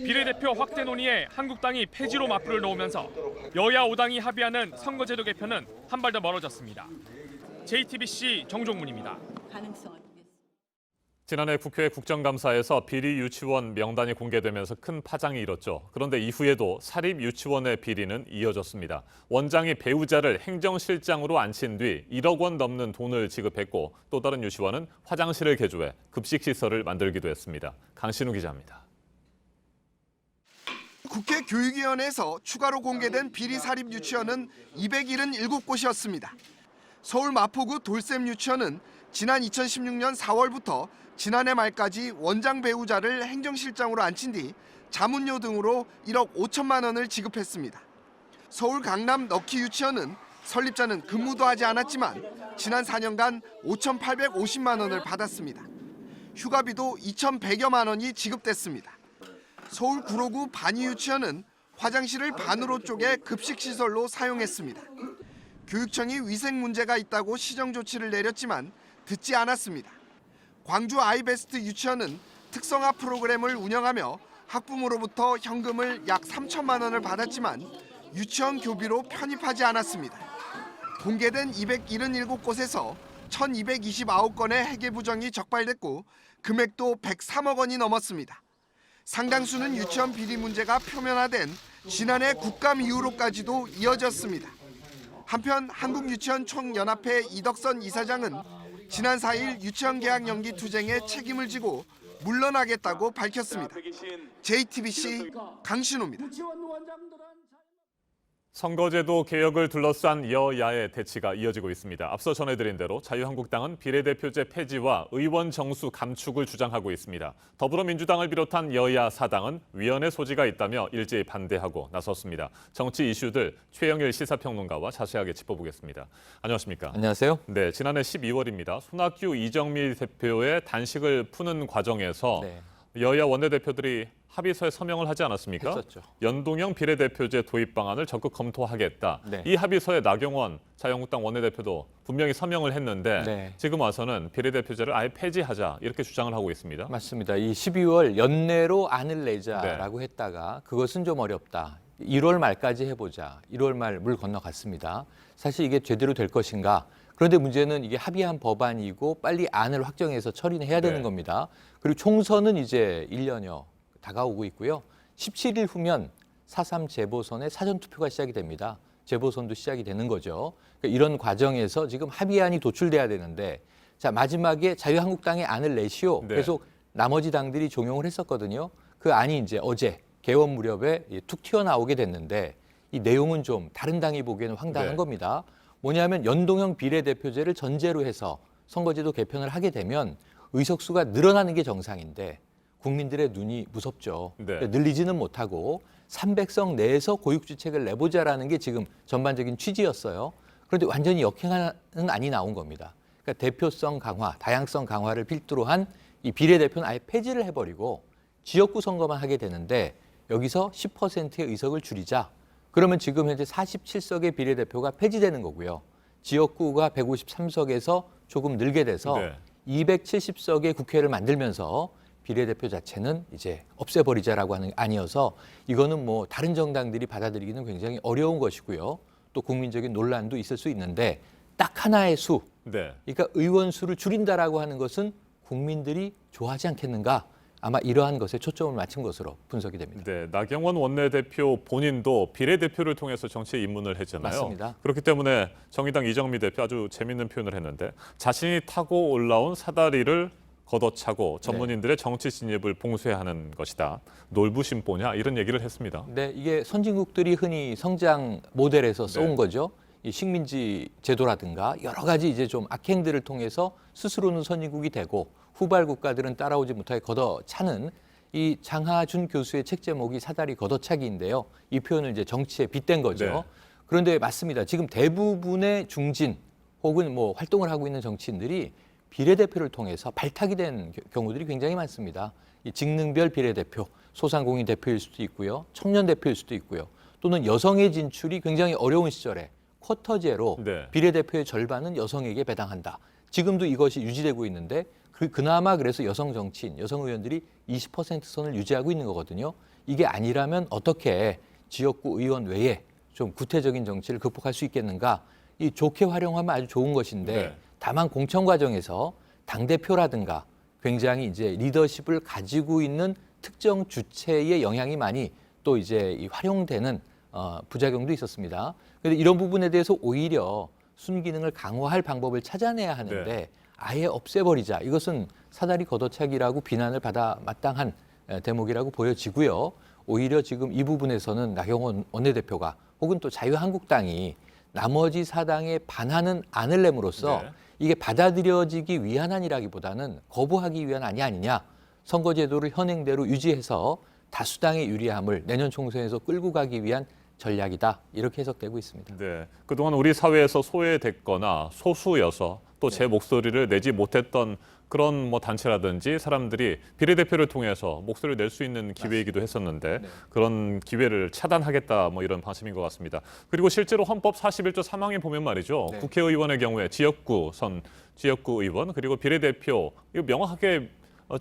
[SPEAKER 6] 비례대표 확대 논의에 한국당이 폐지로 맞불을 놓으면서 여야 5당이 합의하는 선거제도 개편은 한 발 더 멀어졌습니다. JTBC 정종문입니다.
[SPEAKER 1] 지난해 국회 국정감사에서 비리 유치원 명단이 공개되면서 큰 파장이 일었죠. 그런데 이후에도 사립 유치원의 비리는 이어졌습니다. 원장이 배우자를 행정실장으로 앉힌 뒤 1억 원 넘는 돈을 지급했고 또 다른 유치원은 화장실을 개조해 급식시설을 만들기도 했습니다. 강신우 기자입니다.
[SPEAKER 26] 국회 교육위원회에서 추가로 공개된 비리 사립 유치원은 277곳이었습니다. 서울 마포구 돌샘 유치원은 지난 2016년 4월부터 지난해 말까지 원장 배우자를 행정실장으로 앉힌 뒤 자문료 등으로 1억 5천만 원을 지급했습니다. 서울 강남 럭키 유치원은 설립자는 근무도 하지 않았지만 지난 4년간 5,850만 원을 받았습니다. 휴가비도 2,100여만 원이 지급됐습니다. 서울 구로구 반이 유치원은 화장실을 반으로 쪼개 급식시설로 사용했습니다. 교육청이 위생 문제가 있다고 시정 조치를 내렸지만 듣지 않았습니다. 광주 아이베스트 유치원은 특성화 프로그램을 운영하며 학부모로부터 현금을 약 3천만 원을 받았지만 유치원 교비로 편입하지 않았습니다. 공개된 277곳에서 1,229건의 회계 부정이 적발됐고 금액도 103억 원이 넘었습니다. 상당수는 유치원 비리 문제가 표면화된 지난해 국감 이후로까지도 이어졌습니다. 한편 한국유치원총연합회 이덕선 이사장은 지난 4일 유치원 계약 연기 투쟁에 책임을 지고 물러나겠다고 밝혔습니다. JTBC 강신우입니다.
[SPEAKER 1] 선거제도 개혁을 둘러싼 여야의 대치가 이어지고 있습니다. 앞서 전해드린 대로 자유한국당은 비례대표제 폐지와 의원 정수 감축을 주장하고 있습니다. 더불어민주당을 비롯한 여야 사당은 위헌의 소지가 있다며 일제히 반대하고 나섰습니다. 정치 이슈들 최영일 시사평론가와 자세하게 짚어보겠습니다. 안녕하십니까?
[SPEAKER 3] 안녕하세요.
[SPEAKER 1] 네, 지난해 12월입니다. 손학규, 이정미 대표의 단식을 푸는 과정에서 여야 원내대표들이 합의서에 서명을 하지 않았습니까?
[SPEAKER 3] 했었죠.
[SPEAKER 1] 연동형 비례대표제 도입 방안을 적극 검토하겠다.
[SPEAKER 3] 네.
[SPEAKER 1] 이 합의서에 나경원 자유한국당 원내대표도 분명히 서명을 했는데 지금 와서는 비례대표제를 아예 폐지하자 이렇게 주장을 하고 있습니다.
[SPEAKER 3] 맞습니다. 이 12월 연내로 안을 내자라고 했다가 그것은 좀 어렵다. 1월 말까지 해보자. 1월 말 물 건너갔습니다. 사실 이게 제대로 될 것인가? 그런데 문제는 이게 합의한 법안이고 빨리 안을 확정해서 처리는 해야 되는 겁니다. 그리고 총선은 이제 1년여 다가오고 있고요. 17일 후면 4.3 재보선의 사전투표가 시작이 됩니다. 재보선도 시작이 되는 거죠. 그러니까 이런 과정에서 지금 합의안이 도출돼야 되는데 자 마지막에 자유한국당의 안을 내시오. 계속 나머지 당들이 종용을 했었거든요. 그 안이 이제 어제 개원 무렵에 툭 튀어나오게 됐는데 이 내용은 좀 다른 당이 보기에는 황당한 겁니다. 뭐냐면 연동형 비례대표제를 전제로 해서 선거제도 개편을 하게 되면 의석수가 늘어나는 게 정상인데 국민들의 눈이 무섭죠. 늘리지는 못하고 300석 내에서 고육주책을 내보자라는 게 지금 전반적인 취지였어요. 그런데 완전히 역행하는 안이 나온 겁니다. 그러니까 대표성 강화, 다양성 강화를 필두로 한 이 비례대표는 아예 폐지를 해버리고 지역구 선거만 하게 되는데 여기서 10%의 의석을 줄이자. 그러면 지금 현재 47석의 비례대표가 폐지되는 거고요. 지역구가 153석에서 조금 늘게 돼서 270석의 국회를 만들면서 비례대표 자체는 이제 없애버리자라고 하는 안이어서 이거는 뭐 다른 정당들이 받아들이기는 굉장히 어려운 것이고요. 또 국민적인 논란도 있을 수 있는데 딱 하나의 수, 그러니까 의원 수를 줄인다라고 하는 것은 국민들이 좋아하지 않겠는가? 아마 이러한 것에 초점을 맞춘 것으로 분석이 됩니다.
[SPEAKER 1] 네, 나경원 원내대표 본인도 비례대표를 통해서 정치에 입문을 했잖아요.
[SPEAKER 3] 맞습니다.
[SPEAKER 1] 그렇기 때문에 정의당 이정미 대표 아주 재밌는 표현을 했는데 자신이 타고 올라온 사다리를 걷어차고 전문인들의 정치 진입을 봉쇄하는 것이다. 놀부심보냐 이런 얘기를 했습니다.
[SPEAKER 3] 네, 이게 선진국들이 흔히 성장 모델에서 써온 거죠. 이 식민지 제도라든가 여러 가지 이제 좀 악행들을 통해서 스스로는 선진국이 되고 후발 국가들은 따라오지 못하게 걷어차는 이 장하준 교수의 책 제목이 사다리 걷어차기인데요. 이 표현을 이제 정치에 빗댄 거죠. 그런데 맞습니다. 지금 대부분의 중진 혹은 뭐 활동을 하고 있는 정치인들이 비례대표를 통해서 발탁이 된 경우들이 굉장히 많습니다. 이 직능별 비례대표, 소상공인 대표일 수도 있고요. 청년 대표일 수도 있고요. 또는 여성의 진출이 굉장히 어려운 시절에 쿼터제로 비례대표의 절반은 여성에게 배당한다. 지금도 이것이 유지되고 있는데 그나마 그래서 여성 정치인, 여성 의원들이 20% 선을 유지하고 있는 거거든요. 이게 아니라면 어떻게 지역구 의원 외에 좀 구태적인 정치를 극복할 수 있겠는가? 이 좋게 활용하면 아주 좋은 것인데 다만 공천 과정에서 당대표라든가 굉장히 이제 리더십을 가지고 있는 특정 주체의 영향이 많이 또 이제 활용되는 부작용도 있었습니다. 그런데 이런 부분에 대해서 오히려 순기능을 강화할 방법을 찾아내야 하는데 아예 없애버리자. 이것은 사다리 걷어차기라고 비난을 받아 마땅한 대목이라고 보여지고요. 오히려 지금 이 부분에서는 나경원 원내대표가 혹은 또 자유한국당이 나머지 사당에 반하는 안을 내므로써 이게 받아들여지기 위한 안이라기보다는 거부하기 위한 안이 아니냐. 선거제도를 현행대로 유지해서 다수당의 유리함을 내년 총선에서 끌고 가기 위한 전략이다. 이렇게 해석되고 있습니다.
[SPEAKER 1] 네, 그동안 우리 사회에서 소외됐거나 소수여서 또 제 목소리를 내지 못했던 그런 뭐 단체라든지 사람들이 비례대표를 통해서 목소리를 낼 수 있는 기회이기도 했었는데 그런 기회를 차단하겠다 뭐 이런 방침인 것 같습니다. 그리고 실제로 헌법 41조 3항에 보면 말이죠. 국회의원의 경우에 지역구 의원 그리고 비례대표 이거 명확하게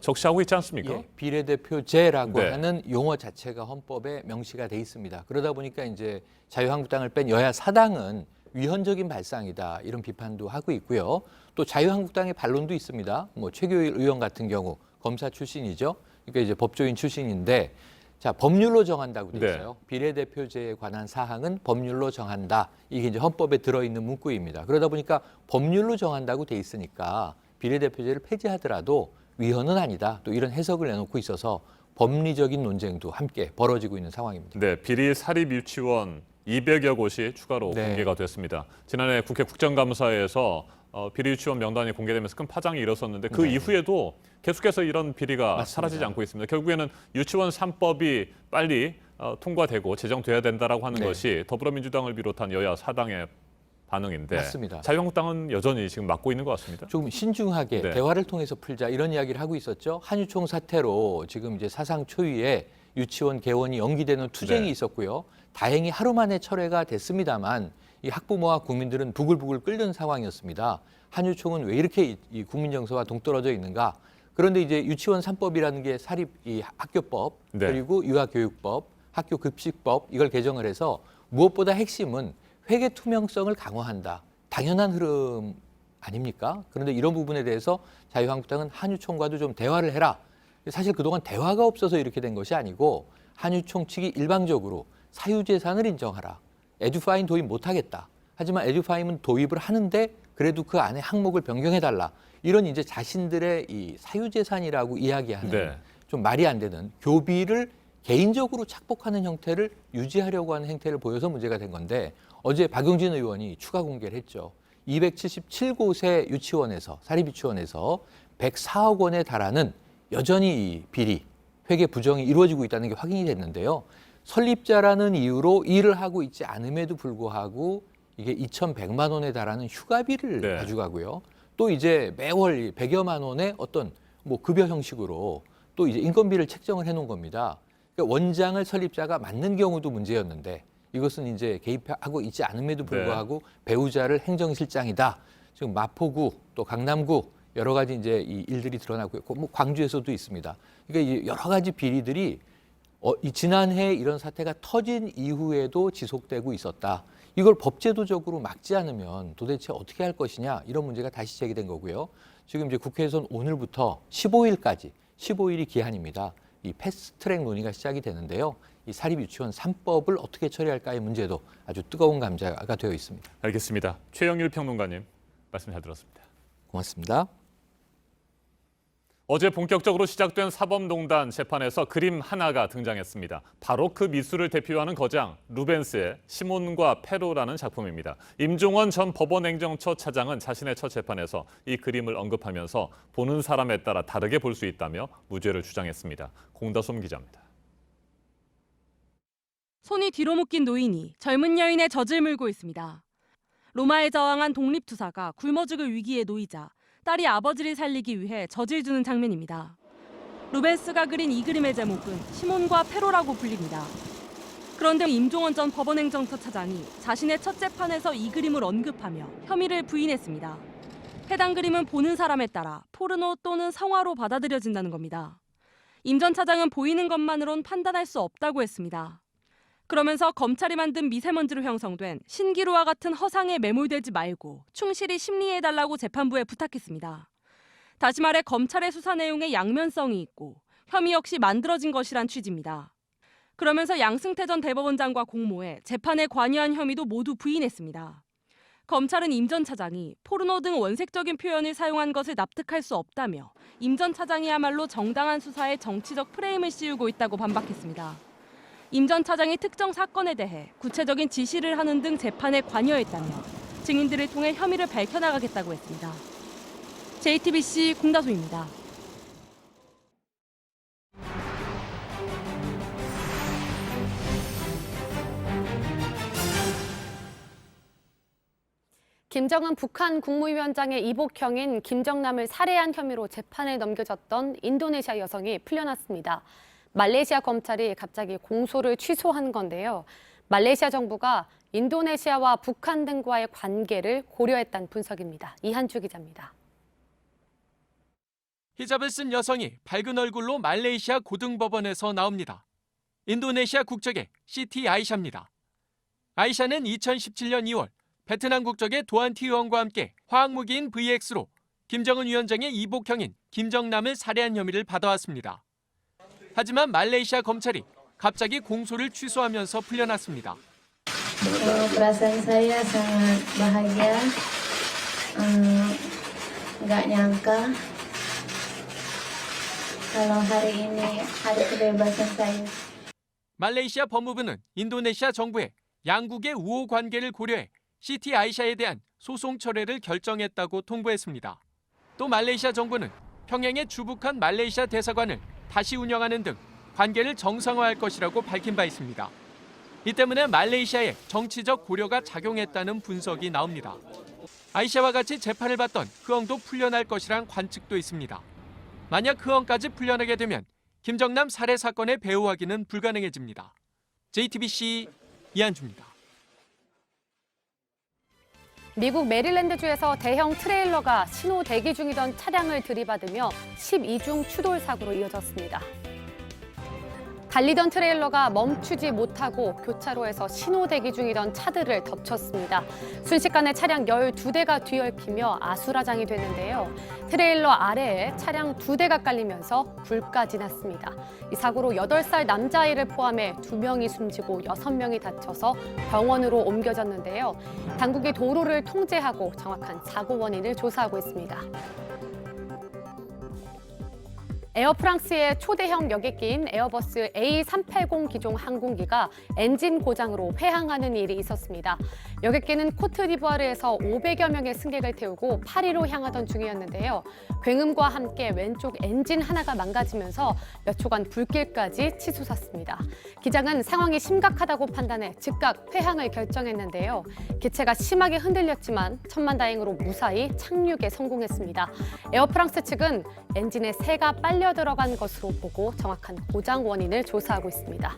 [SPEAKER 1] 적시하고 있지 않습니까?
[SPEAKER 3] 비례대표제라고 하는 용어 자체가 헌법에 명시가 돼 있습니다. 그러다 보니까 이제 자유한국당을 뺀 여야 사당은 위헌적인 발상이다 이런 비판도 하고 있고요. 또 자유한국당의 반론도 있습니다. 뭐 최교일 의원 같은 경우 검사 출신이죠. 그러니까 이제 법조인 출신인데 자 법률로 정한다고 돼 있어요. 비례대표제에 관한 사항은 법률로 정한다. 이게 이제 헌법에 들어있는 문구입니다. 그러다 보니까 법률로 정한다고 돼 있으니까 비례대표제를 폐지하더라도 위헌은 아니다. 또 이런 해석을 내놓고 있어서 법리적인 논쟁도 함께 벌어지고 있는 상황입니다.
[SPEAKER 1] 네, 비리 사립 유치원 200여 곳이 추가로
[SPEAKER 3] 네.
[SPEAKER 1] 공개가 됐습니다. 지난해 국회 국정감사에서 비리 유치원 명단이 공개되면서 큰 파장이 일었었는데 그
[SPEAKER 3] 네.
[SPEAKER 1] 이후에도 계속해서 이런 비리가
[SPEAKER 3] 맞습니다.
[SPEAKER 1] 사라지지 않고 있습니다. 결국에는 유치원 3법이 빨리 통과되고 제정돼야 된다라고 하는
[SPEAKER 3] 네.
[SPEAKER 1] 것이 더불어민주당을 비롯한 여야 사당의 반응인데
[SPEAKER 3] 맞습니다.
[SPEAKER 1] 자유한국당은 여전히 지금 막고 있는 것 같습니다.
[SPEAKER 3] 조금 신중하게
[SPEAKER 1] 네.
[SPEAKER 3] 대화를 통해서 풀자 이런 이야기를 하고 있었죠. 한유총 사태로 지금 이제 사상 초유의 유치원 개원이 연기되는 투쟁이
[SPEAKER 1] 네.
[SPEAKER 3] 있었고요. 다행히 하루 만에 철회가 됐습니다만 이 학부모와 국민들은 부글부글 끓는 상황이었습니다. 한유총은 왜 이렇게 이 국민 정서와 동떨어져 있는가? 그런데 이제 유치원 3법이라는 게 사립 이 학교법
[SPEAKER 1] 네.
[SPEAKER 3] 그리고 유아교육법, 학교급식법 이걸 개정을 해서 무엇보다 핵심은 회계 투명성을 강화한다. 당연한 흐름 아닙니까? 그런데 이런 부분에 대해서 자유한국당은 한유총과도 좀 대화를 해라. 사실 그동안 대화가 없어서 이렇게 된 것이 아니고 한유총 측이 일방적으로 사유재산을 인정하라. 에듀파인 도입 못하겠다. 하지만 에듀파인은 도입을 하는데 그래도 그 안에 항목을 변경해달라. 이런 이제 자신들의 이 사유재산이라고 이야기하는
[SPEAKER 1] 네.
[SPEAKER 3] 좀 말이 안 되는 교비를 개인적으로 착복하는 형태를 유지하려고 하는 행태를 보여서 문제가 된 건데 어제 박용진 의원이 추가 공개를 했죠. 277곳의 유치원에서 사립유치원에서 104억 원에 달하는 여전히 이 비리, 회계 부정이 이루어지고 있다는 게 확인이 됐는데요. 설립자라는 이유로 일을 하고 있지 않음에도 불구하고 이게 2,100만 원에 달하는 휴가비를
[SPEAKER 1] 네.
[SPEAKER 3] 가져가고요. 또 이제 매월 100여만 원의 어떤 뭐 급여 형식으로 또 이제 인건비를 책정을 해놓은 겁니다. 그러니까 원장을 설립자가 맡는 경우도 문제였는데 이것은 이제 개입하고 있지 않음에도 불구하고 배우자를 행정실장이다. 지금 마포구 또 강남구 여러 가지 이제 이 일들이 드러나고 있고 뭐 광주에서도 있습니다. 그러니까 이 여러 가지 비리들이 이 지난해 이런 사태가 터진 이후에도 지속되고 있었다. 이걸 법제도적으로 막지 않으면 도대체 어떻게 할 것이냐 이런 문제가 다시 제기된 거고요. 지금 이제 국회에서는 오늘부터 15일까지 15일이 기한입니다. 이 패스트트랙 논의가 시작이 되는데요. 이 사립유치원 3법을 어떻게 처리할까의 문제도 아주 뜨거운 감자가 되어 있습니다.
[SPEAKER 1] 알겠습니다. 최영일 평론가님 말씀 잘 들었습니다.
[SPEAKER 3] 고맙습니다.
[SPEAKER 1] 어제 본격적으로 시작된 사법농단 재판에서 그림 하나가 등장했습니다. 바로 그 미술을 대표하는 거장 루벤스의 시몬과 페로라는 작품입니다. 임종원 전 법원행정처 차장은 자신의 첫 재판에서 이 그림을 언급하면서 보는 사람에 따라 다르게 볼 수 있다며 무죄를 주장했습니다. 공다솜 기자입니다.
[SPEAKER 7] 손이 뒤로 묶인 노인이 젊은 여인의 젖을 물고 있습니다. 로마에 저항한 독립투사가 굶어 죽을 위기에 놓이자 딸이 아버지를 살리기 위해 젖을 주는 장면입니다. 루벤스가 그린 이 그림의 제목은 시몬과 페로라고 불립니다. 그런데 임종원 전 법원행정처 차장이 자신의 첫 재판에서 이 그림을 언급하며 혐의를 부인했습니다. 해당 그림은 보는 사람에 따라 포르노 또는 성화로 받아들여진다는 겁니다. 임 전 차장은 보이는 것만으론 판단할 수 없다고 했습니다. 그러면서 검찰이 만든 미세먼지로 형성된 신기루와 같은 허상에 매몰되지 말고 충실히 심리해달라고 재판부에 부탁했습니다. 다시 말해 검찰의 수사 내용에 양면성이 있고 혐의 역시 만들어진 것이란 취지입니다. 그러면서 양승태 전 대법원장과 공모해 재판에 관여한 혐의도 모두 부인했습니다. 검찰은 임 전 차장이 포르노 등 원색적인 표현을 사용한 것을 납득할 수 없다며 임 전 차장이야말로 정당한 수사에 정치적 프레임을 씌우고 있다고 반박했습니다. 임 전 차장이 특정 사건에 대해 구체적인 지시를 하는 등 재판에 관여했다며 증인들을 통해 혐의를 밝혀나가겠다고 했습니다. JTBC 공다솜입니다.
[SPEAKER 8] 김정은 북한 국무위원장의 이복형인 김정남을 살해한 혐의로 재판에 넘겨졌던 인도네시아 여성이 풀려났습니다. 말레이시아 검찰이 갑자기 공소를 취소한 건데요. 말레이시아 정부가 인도네시아와 북한 등과의 관계를 고려했다는 분석입니다. 이한주 기자입니다.
[SPEAKER 9] 히잡을 쓴 여성이 밝은 얼굴로 말레이시아 고등법원에서 나옵니다. 인도네시아 국적의 시티 아이샤입니다. 아이샤는 2017년 2월 베트남 국적의 도안티 의원과 함께 화학무기인 VX로 김정은 위원장의 이복형인 김정남을 살해한 혐의를 받아왔습니다. 하지만 말레이시아 검찰이 갑자기 공소를 취소하면서 풀려났습니다.
[SPEAKER 10] Perasaan saya sangat bahagia, nggak nyangka kalau hari ini hari kebebasan saya.
[SPEAKER 9] 말레이시아 법무부는 인도네시아 정부에 양국의 우호 관계를 고려해 시티 아이샤에 대한 소송 철회를 결정했다고 통보했습니다. 또 말레이시아 정부는 평양에 주북한 말레이시아 대사관을 다시 운영하는 등 관계를 정상화할 것이라고 밝힌 바 있습니다. 이 때문에 말레이시아에 정치적 고려가 작용했다는 분석이 나옵니다. 아이샤와 같이 재판을 받던 흐엉도 풀려날 것이란 관측도 있습니다. 만약 흐엉까지 풀려나게 되면 김정남 살해 사건의 배후하기는 불가능해집니다. JTBC 이한주입니다.
[SPEAKER 8] 미국 메릴랜드주에서 대형 트레일러가 신호 대기 중이던 차량을 들이받으며 12중 추돌 사고로 이어졌습니다. 달리던 트레일러가 멈추지 못하고 교차로에서 신호 대기 중이던 차들을 덮쳤습니다. 순식간에 차량 12대가 뒤얽히며 아수라장이 됐는데요. 트레일러 아래에 차량 2대가 깔리면서 불까지 났습니다. 이 사고로 8살 남자아이를 포함해 2명이 숨지고 6명이 다쳐서 병원으로 옮겨졌는데요. 당국이 도로를 통제하고 정확한 사고 원인을 조사하고 있습니다. 에어프랑스의 초대형 여객기인 에어버스 A380 기종 항공기가 엔진 고장으로 회항하는 일이 있었습니다. 여객기는 코트디부아르에서 500여 명의 승객을 태우고 파리로 향하던 중이었는데요. 굉음과 함께 왼쪽 엔진 하나가 망가지면서 몇 초간 불길까지 치솟았습니다. 기장은 상황이 심각하다고 판단해 즉각 회항을 결정했는데요. 기체가 심하게 흔들렸지만 천만다행으로 무사히 착륙에 성공했습니다. 에어프랑스 측은 엔진에 새가 빨려 들어간 것으로 보고 정확한 고장 원인을 조사하고 있습니다.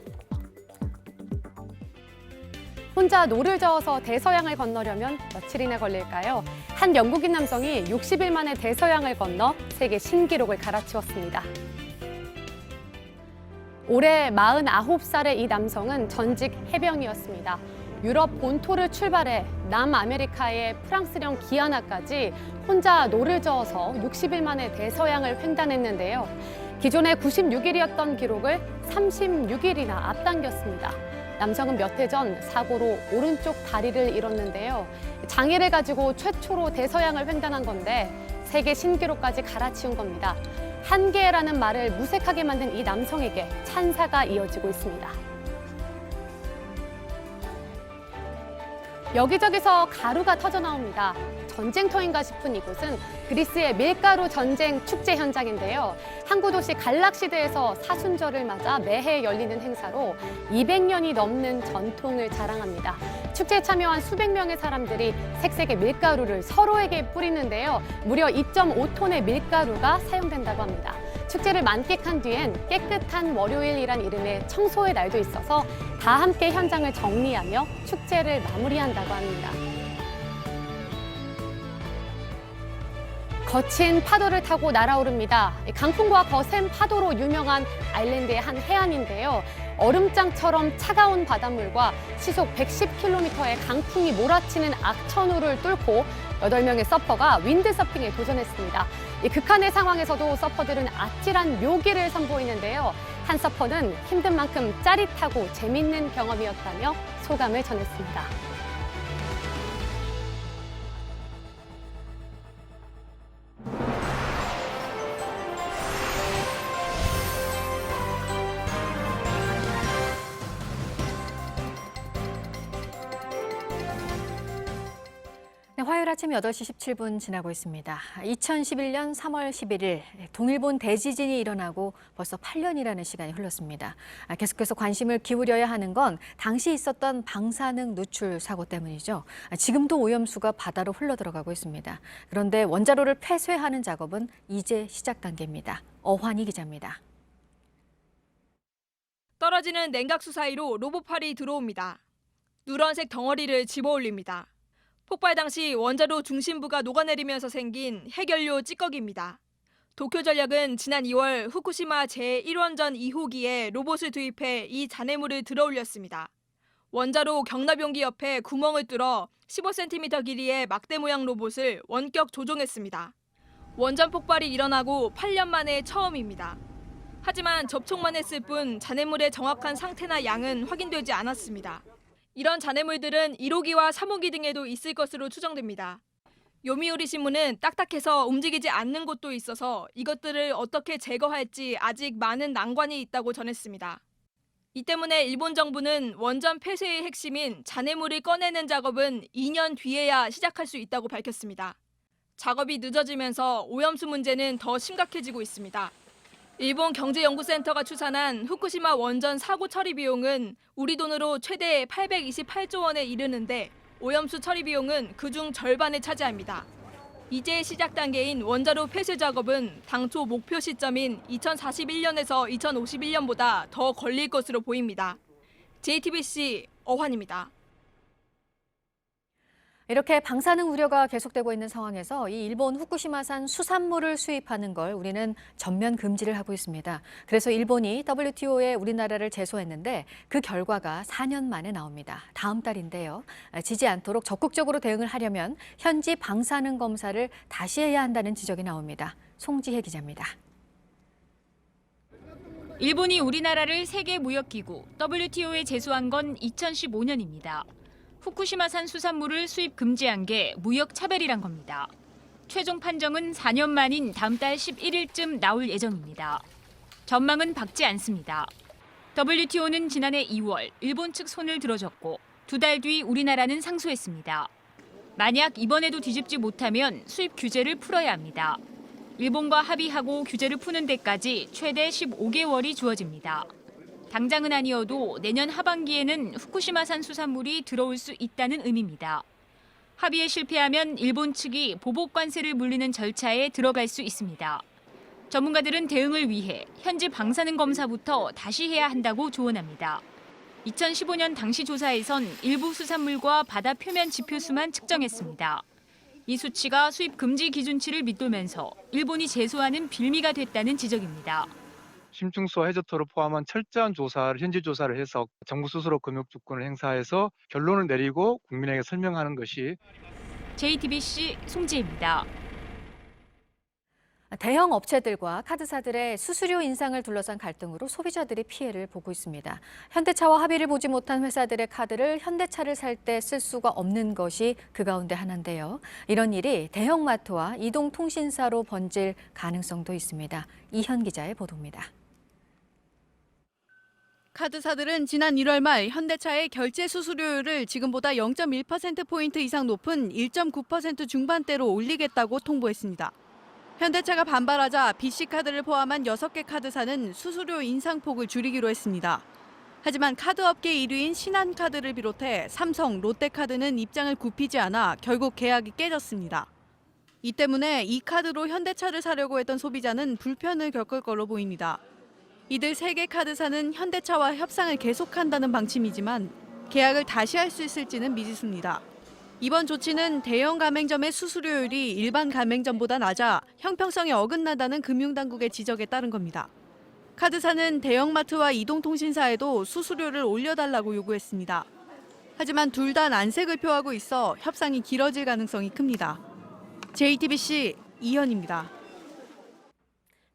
[SPEAKER 8] 혼자 노를 저어서 대서양을 건너려면 며칠이나 걸릴까요? 한 영국인 남성이 60일 만에 대서양을 건너 세계 신기록을 갈아치웠습니다. 올해 49살의 이 남성은 전직 해병이었습니다. 유럽 본토를 출발해 남아메리카의 프랑스령 기아나까지 혼자 노를 저어서 60일 만에 대서양을 횡단했는데요. 기존의 96일이었던 기록을 36일이나 앞당겼습니다. 남성은 몇 해 전 사고로 오른쪽 다리를 잃었는데요. 장애를 가지고 최초로 대서양을 횡단한 건데 세계 신기록까지 갈아치운 겁니다. 한계라는 말을 무색하게 만든 이 남성에게 찬사가 이어지고 있습니다. 여기저기서 가루가 터져 나옵니다. 전쟁터인가 싶은 이곳은 그리스의 밀가루 전쟁 축제 현장인데요. 항구 도시 갈락시드에서 사순절을 맞아 매해 열리는 행사로 200년이 넘는 전통을 자랑합니다. 축제에 참여한 수백 명의 사람들이 색색의 밀가루를 서로에게 뿌리는데요. 무려 2.5톤의 밀가루가 사용된다고 합니다. 축제를 만끽한 뒤엔 깨끗한 월요일이란 이름의 청소의 날도 있어서 다 함께 현장을 정리하며 축제를 마무리한다고 합니다. 거친 파도를 타고 날아오릅니다. 강풍과 거센 파도로 유명한 아일랜드의 한 해안인데요. 얼음장처럼 차가운 바닷물과 시속 110km의 강풍이 몰아치는 악천후를 뚫고 8명의 서퍼가 윈드서핑에 도전했습니다. 이 극한의 상황에서도 서퍼들은 아찔한 묘기를 선보이는데요. 한 서퍼는 힘든 만큼 짜릿하고 재밌는 경험이었다며 소감을 전했습니다.
[SPEAKER 2] 화요일 아침 8시 17분 지나고 있습니다. 2011년 3월 11일 동일본 대지진이 일어나고 벌써 8년이라는 시간이 흘렀습니다. 계속해서 관심을 기울여야 하는 건 당시 있었던 방사능 누출 사고 때문이죠. 지금도 오염수가 바다로 흘러들어가고 있습니다. 그런데 원자로를 폐쇄하는 작업은 이제 시작 단계입니다. 어환희 기자입니다.
[SPEAKER 11] 떨어지는 냉각수 사이로 로봇팔이 들어옵니다. 누런색 덩어리를 집어올립니다. 폭발 당시 원자로 중심부가 녹아내리면서 생긴 핵연료 찌꺼기입니다. 도쿄전력은 지난 2월 후쿠시마 제1원전 2호기에 로봇을 투입해 이 잔해물을 들어올렸습니다. 원자로 경납용기 옆에 구멍을 뚫어 15cm 길이의 막대 모양 로봇을 원격 조종했습니다. 원전 폭발이 일어나고 8년 만에 처음입니다. 하지만 접촉만 했을 뿐 잔해물의 정확한 상태나 양은 확인되지 않았습니다. 이런 잔해물들은 1호기와 3호기 등에도 있을 것으로 추정됩니다. 요미우리 신문은 딱딱해서 움직이지 않는 곳도 있어서 이것들을 어떻게 제거할지 아직 많은 난관이 있다고 전했습니다. 이 때문에 일본 정부는 원전 폐쇄의 핵심인 잔해물을 꺼내는 작업은 2년 뒤에야 시작할 수 있다고 밝혔습니다. 작업이 늦어지면서 오염수 문제는 더 심각해지고 있습니다. 일본 경제연구센터가 추산한 후쿠시마 원전 사고 처리 비용은 우리 돈으로 최대 828조 원에 이르는데 오염수 처리 비용은 그중 절반을 차지합니다. 이제 시작 단계인 원자로 폐쇄 작업은 당초 목표 시점인 2041년에서 2051년보다 더 걸릴 것으로 보입니다. JTBC 어환입니다.
[SPEAKER 2] 이렇게 방사능 우려가 계속되고 있는 상황에서 이 일본 후쿠시마산 수산물을 수입하는 걸 우리는 전면 금지를 하고 있습니다. 그래서 일본이 WTO에 우리나라를 제소했는데 그 결과가 4년 만에 나옵니다. 다음 달인데요. 지지 않도록 적극적으로 대응을 하려면 현지 방사능 검사를 다시 해야 한다는 지적이 나옵니다. 송지혜 기자입니다.
[SPEAKER 16] 일본이 우리나라를 세계무역기구 WTO에 제소한 건 2015년입니다. 후쿠시마산 수산물을 수입 금지한 게 무역 차별이란 겁니다. 최종 판정은 4년 만인 다음 달 11일쯤 나올 예정입니다. 전망은 밝지 않습니다. WTO는 지난해 2월 일본 측 손을 들어줬고 2달 뒤 우리나라는 상소했습니다. 만약 이번에도 뒤집지 못하면 수입 규제를 풀어야 합니다. 일본과 합의하고 규제를 푸는 데까지 최대 15개월이 주어집니다. 당장은 아니어도 내년 하반기에는 후쿠시마산 수산물이 들어올 수 있다는 의미입니다. 합의에 실패하면 일본 측이 보복 관세를 물리는 절차에 들어갈 수 있습니다. 전문가들은 대응을 위해 현지 방사능 검사부터 다시 해야 한다고 조언합니다. 2015년 당시 조사에선 일부 수산물과 바다 표면 지표수만 측정했습니다. 이 수치가 수입 금지 기준치를 밑돌면서 일본이 제소하는 빌미가 됐다는 지적입니다.
[SPEAKER 12] 심층수와 해저터를 포함한 철저한 현지 조사를 해서 정부 스스로 금융 주권을 행사해서 결론을 내리고 국민에게 설명하는 것이
[SPEAKER 16] JTBC 송지혜입니다.
[SPEAKER 2] 대형 업체들과 카드사들의 수수료 인상을 둘러싼 갈등으로 소비자들이 피해를 보고 있습니다. 현대차와 합의를 보지 못한 회사들의 카드를 현대차를 살 때 쓸 수가 없는 것이 그 가운데 하나인데요. 이런 일이 대형마트와 이동통신사로 번질 가능성도 있습니다. 이현 기자의 보도입니다.
[SPEAKER 13] 카드사들은 지난 1월 말 현대차의 결제 수수료율을 지금보다 0.1%포인트 이상 높은 1.9% 중반대로 올리겠다고 통보했습니다. 현대차가 반발하자 BC카드를 포함한 6개 카드사는 수수료 인상폭을 줄이기로 했습니다. 하지만 카드업계 1위인 신한카드를 비롯해 삼성, 롯데카드는 입장을 굽히지 않아 결국 계약이 깨졌습니다. 이 때문에 이 카드로 현대차를 사려고 했던 소비자는 불편을 겪을 걸로 보입니다. 이들 3개 카드사는 현대차와 협상을 계속한다는 방침이지만 계약을 다시 할 수 있을지는 미지수입니다. 이번 조치는 대형 가맹점의 수수료율이 일반 가맹점보다 낮아 형평성에 어긋나다는 금융당국의 지적에 따른 겁니다. 카드사는 대형마트와 이동통신사에도 수수료를 올려달라고 요구했습니다. 하지만 둘 다 난색을 표하고 있어 협상이 길어질 가능성이 큽니다. JTBC 이현입니다.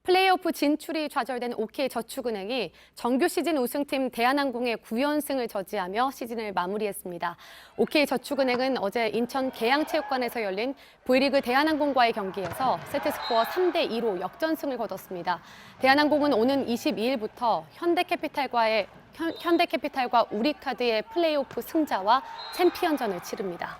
[SPEAKER 8] 플레이오프 진출이 좌절된 OK저축은행이 정규 시즌 우승팀 대한항공의 9연승을 저지하며 시즌을 마무리했습니다. OK저축은행은 어제 인천 계양체육관에서 열린 V리그 대한항공과의 경기에서 세트스코어 3대2로 역전승을 거뒀습니다. 대한항공은 오는 22일부터 현대캐피탈과 우리카드의 플레이오프 승자와 챔피언전을 치릅니다.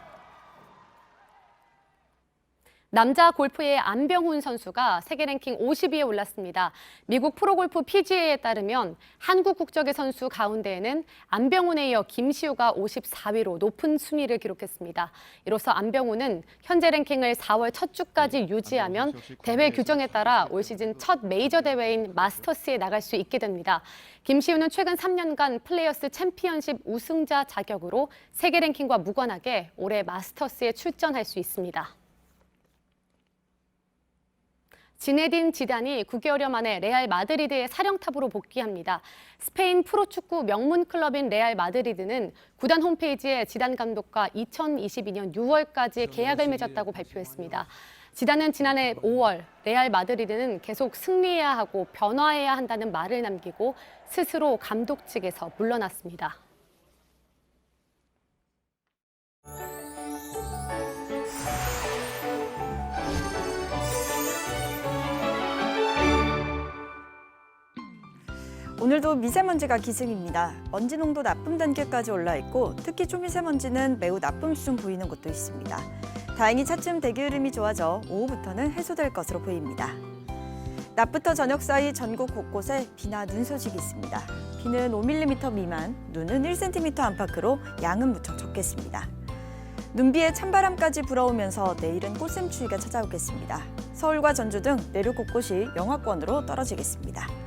[SPEAKER 8] 남자 골프의 안병훈 선수가 세계 랭킹 50위에 올랐습니다. 미국 프로골프 PGA에 따르면 한국 국적의 선수 가운데에는 안병훈에 이어 김시우가 54위로 높은 순위를 기록했습니다. 이로써 안병훈은 현재 랭킹을 4월 첫 주까지 유지하면 대회 규정에 따라 올 시즌 첫 메이저 대회인 마스터스에 나갈 수 있게 됩니다. 김시우는 최근 3년간 플레이어스 챔피언십 우승자 자격으로 세계 랭킹과 무관하게 올해 마스터스에 출전할 수 있습니다. 지네딘 지단이 9개월여 만에 레알 마드리드의 사령탑으로 복귀합니다. 스페인 프로축구 명문 클럽인 레알 마드리드는 구단 홈페이지에 지단 감독과 2022년 6월까지 계약을 맺었다고 발표했습니다. 지단은 지난해 5월 레알 마드리드는 계속 승리해야 하고 변화해야 한다는 말을 남기고 스스로 감독 측에서 물러났습니다.
[SPEAKER 4] 오늘도 미세먼지가 기승입니다. 먼지 농도 나쁨 단계까지 올라 있고 특히 초미세먼지는 매우 나쁨 수준 보이는 곳도 있습니다. 다행히 차츰 대기 흐름이 좋아져 오후부터는 해소될 것으로 보입니다. 낮부터 저녁 사이 전국 곳곳에 비나 눈 소식이 있습니다. 비는 5mm 미만, 눈은 1cm 안팎으로 양은 무척 적겠습니다. 눈비에 찬바람까지 불어오면서 내일은 꽃샘추위가 찾아오겠습니다. 서울과 전주 등 내륙 곳곳이 영하권으로 떨어지겠습니다.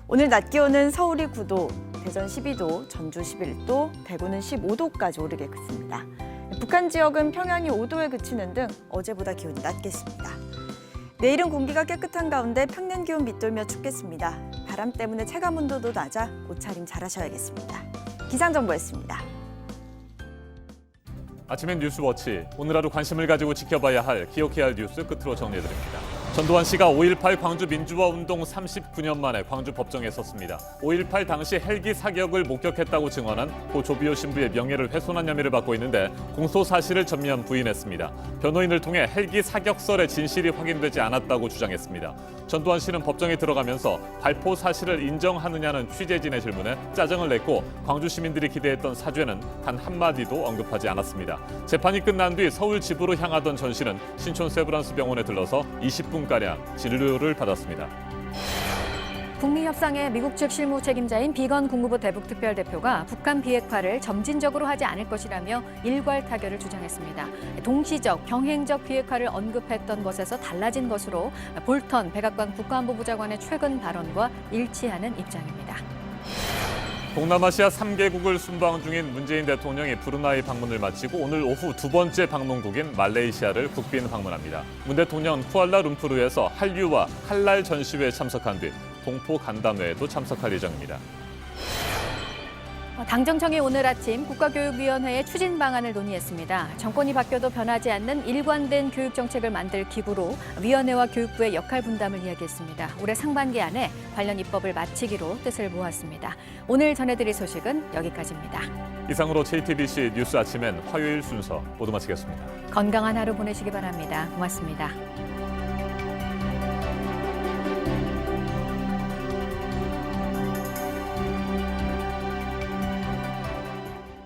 [SPEAKER 4] 오늘 낮 기온은 서울이 9도, 대전 12도, 전주 11도, 대구는 15도까지 오르겠습니다. 북한 지역은 평양이 5도에 그치는 등 어제보다 기온이 낮겠습니다. 내일은 공기가 깨끗한 가운데 평년 기온 밑돌며 춥겠습니다. 바람 때문에 체감 온도도 낮아 옷차림 잘하셔야겠습니다. 기상정보였습니다.
[SPEAKER 1] 아침엔 뉴스워치. 오늘 하루 관심을 가지고 지켜봐야 할, 기억해야 할 뉴스 끝으로 정리해드립니다. 전두환 씨가 5.18 광주 민주화 운동 39년 만에 광주 법정에 섰습니다. 5.18 당시 헬기 사격을 목격했다고 증언한 고 조비오 신부의 명예를 훼손한 혐의를 받고 있는데 공소 사실을 전면 부인했습니다. 변호인을 통해 헬기 사격설의 진실이 확인되지 않았다고 주장했습니다. 전두환 씨는 법정에 들어가면서 발포 사실을 인정하느냐는 취재진의 질문에 짜증을 냈고 광주 시민들이 기대했던 사죄는 단 한마디도 언급하지 않았습니다. 재판이 끝난 뒤 서울 집으로 향하던 전 씨는 신촌 세브란스 병원에 들러서 20분가량 진료를 받았습니다.
[SPEAKER 2] 북미 협상에 미국 측 실무 책임자인 비건 국무부 대북특별대표가 북한 비핵화를 점진적으로 하지 않을 것이라며 일괄 타결을 주장했습니다. 동시적, 병행적 비핵화를 언급했던 것에서 달라진 것으로 볼턴 백악관 국가안보부 장관의 최근 발언과 일치하는 입장입니다.
[SPEAKER 1] 동남아시아 3개국을 순방 중인 문재인 대통령이 브루나이 방문을 마치고 오늘 오후 두 번째 방문국인 말레이시아를 국빈 방문합니다. 문 대통령은 쿠알라룸푸르에서 한류와 할랄 전시회에 참석한 뒤 동포 간담회에도 참석할 예정입니다.
[SPEAKER 2] 당정청이 오늘 아침 국가교육위원회의 추진 방안을 논의했습니다. 정권이 바뀌어도 변하지 않는 일관된 교육 정책을 만들 기구로 위원회와 교육부의 역할 분담을 이야기했습니다. 올해 상반기 안에 관련 입법을 마치기로 뜻을 모았습니다. 오늘 전해드릴 소식은 여기까지입니다.
[SPEAKER 1] 이상으로 JTBC 뉴스 아침엔 화요일 순서 모두 마치겠습니다.
[SPEAKER 2] 건강한 하루 보내시기 바랍니다. 고맙습니다.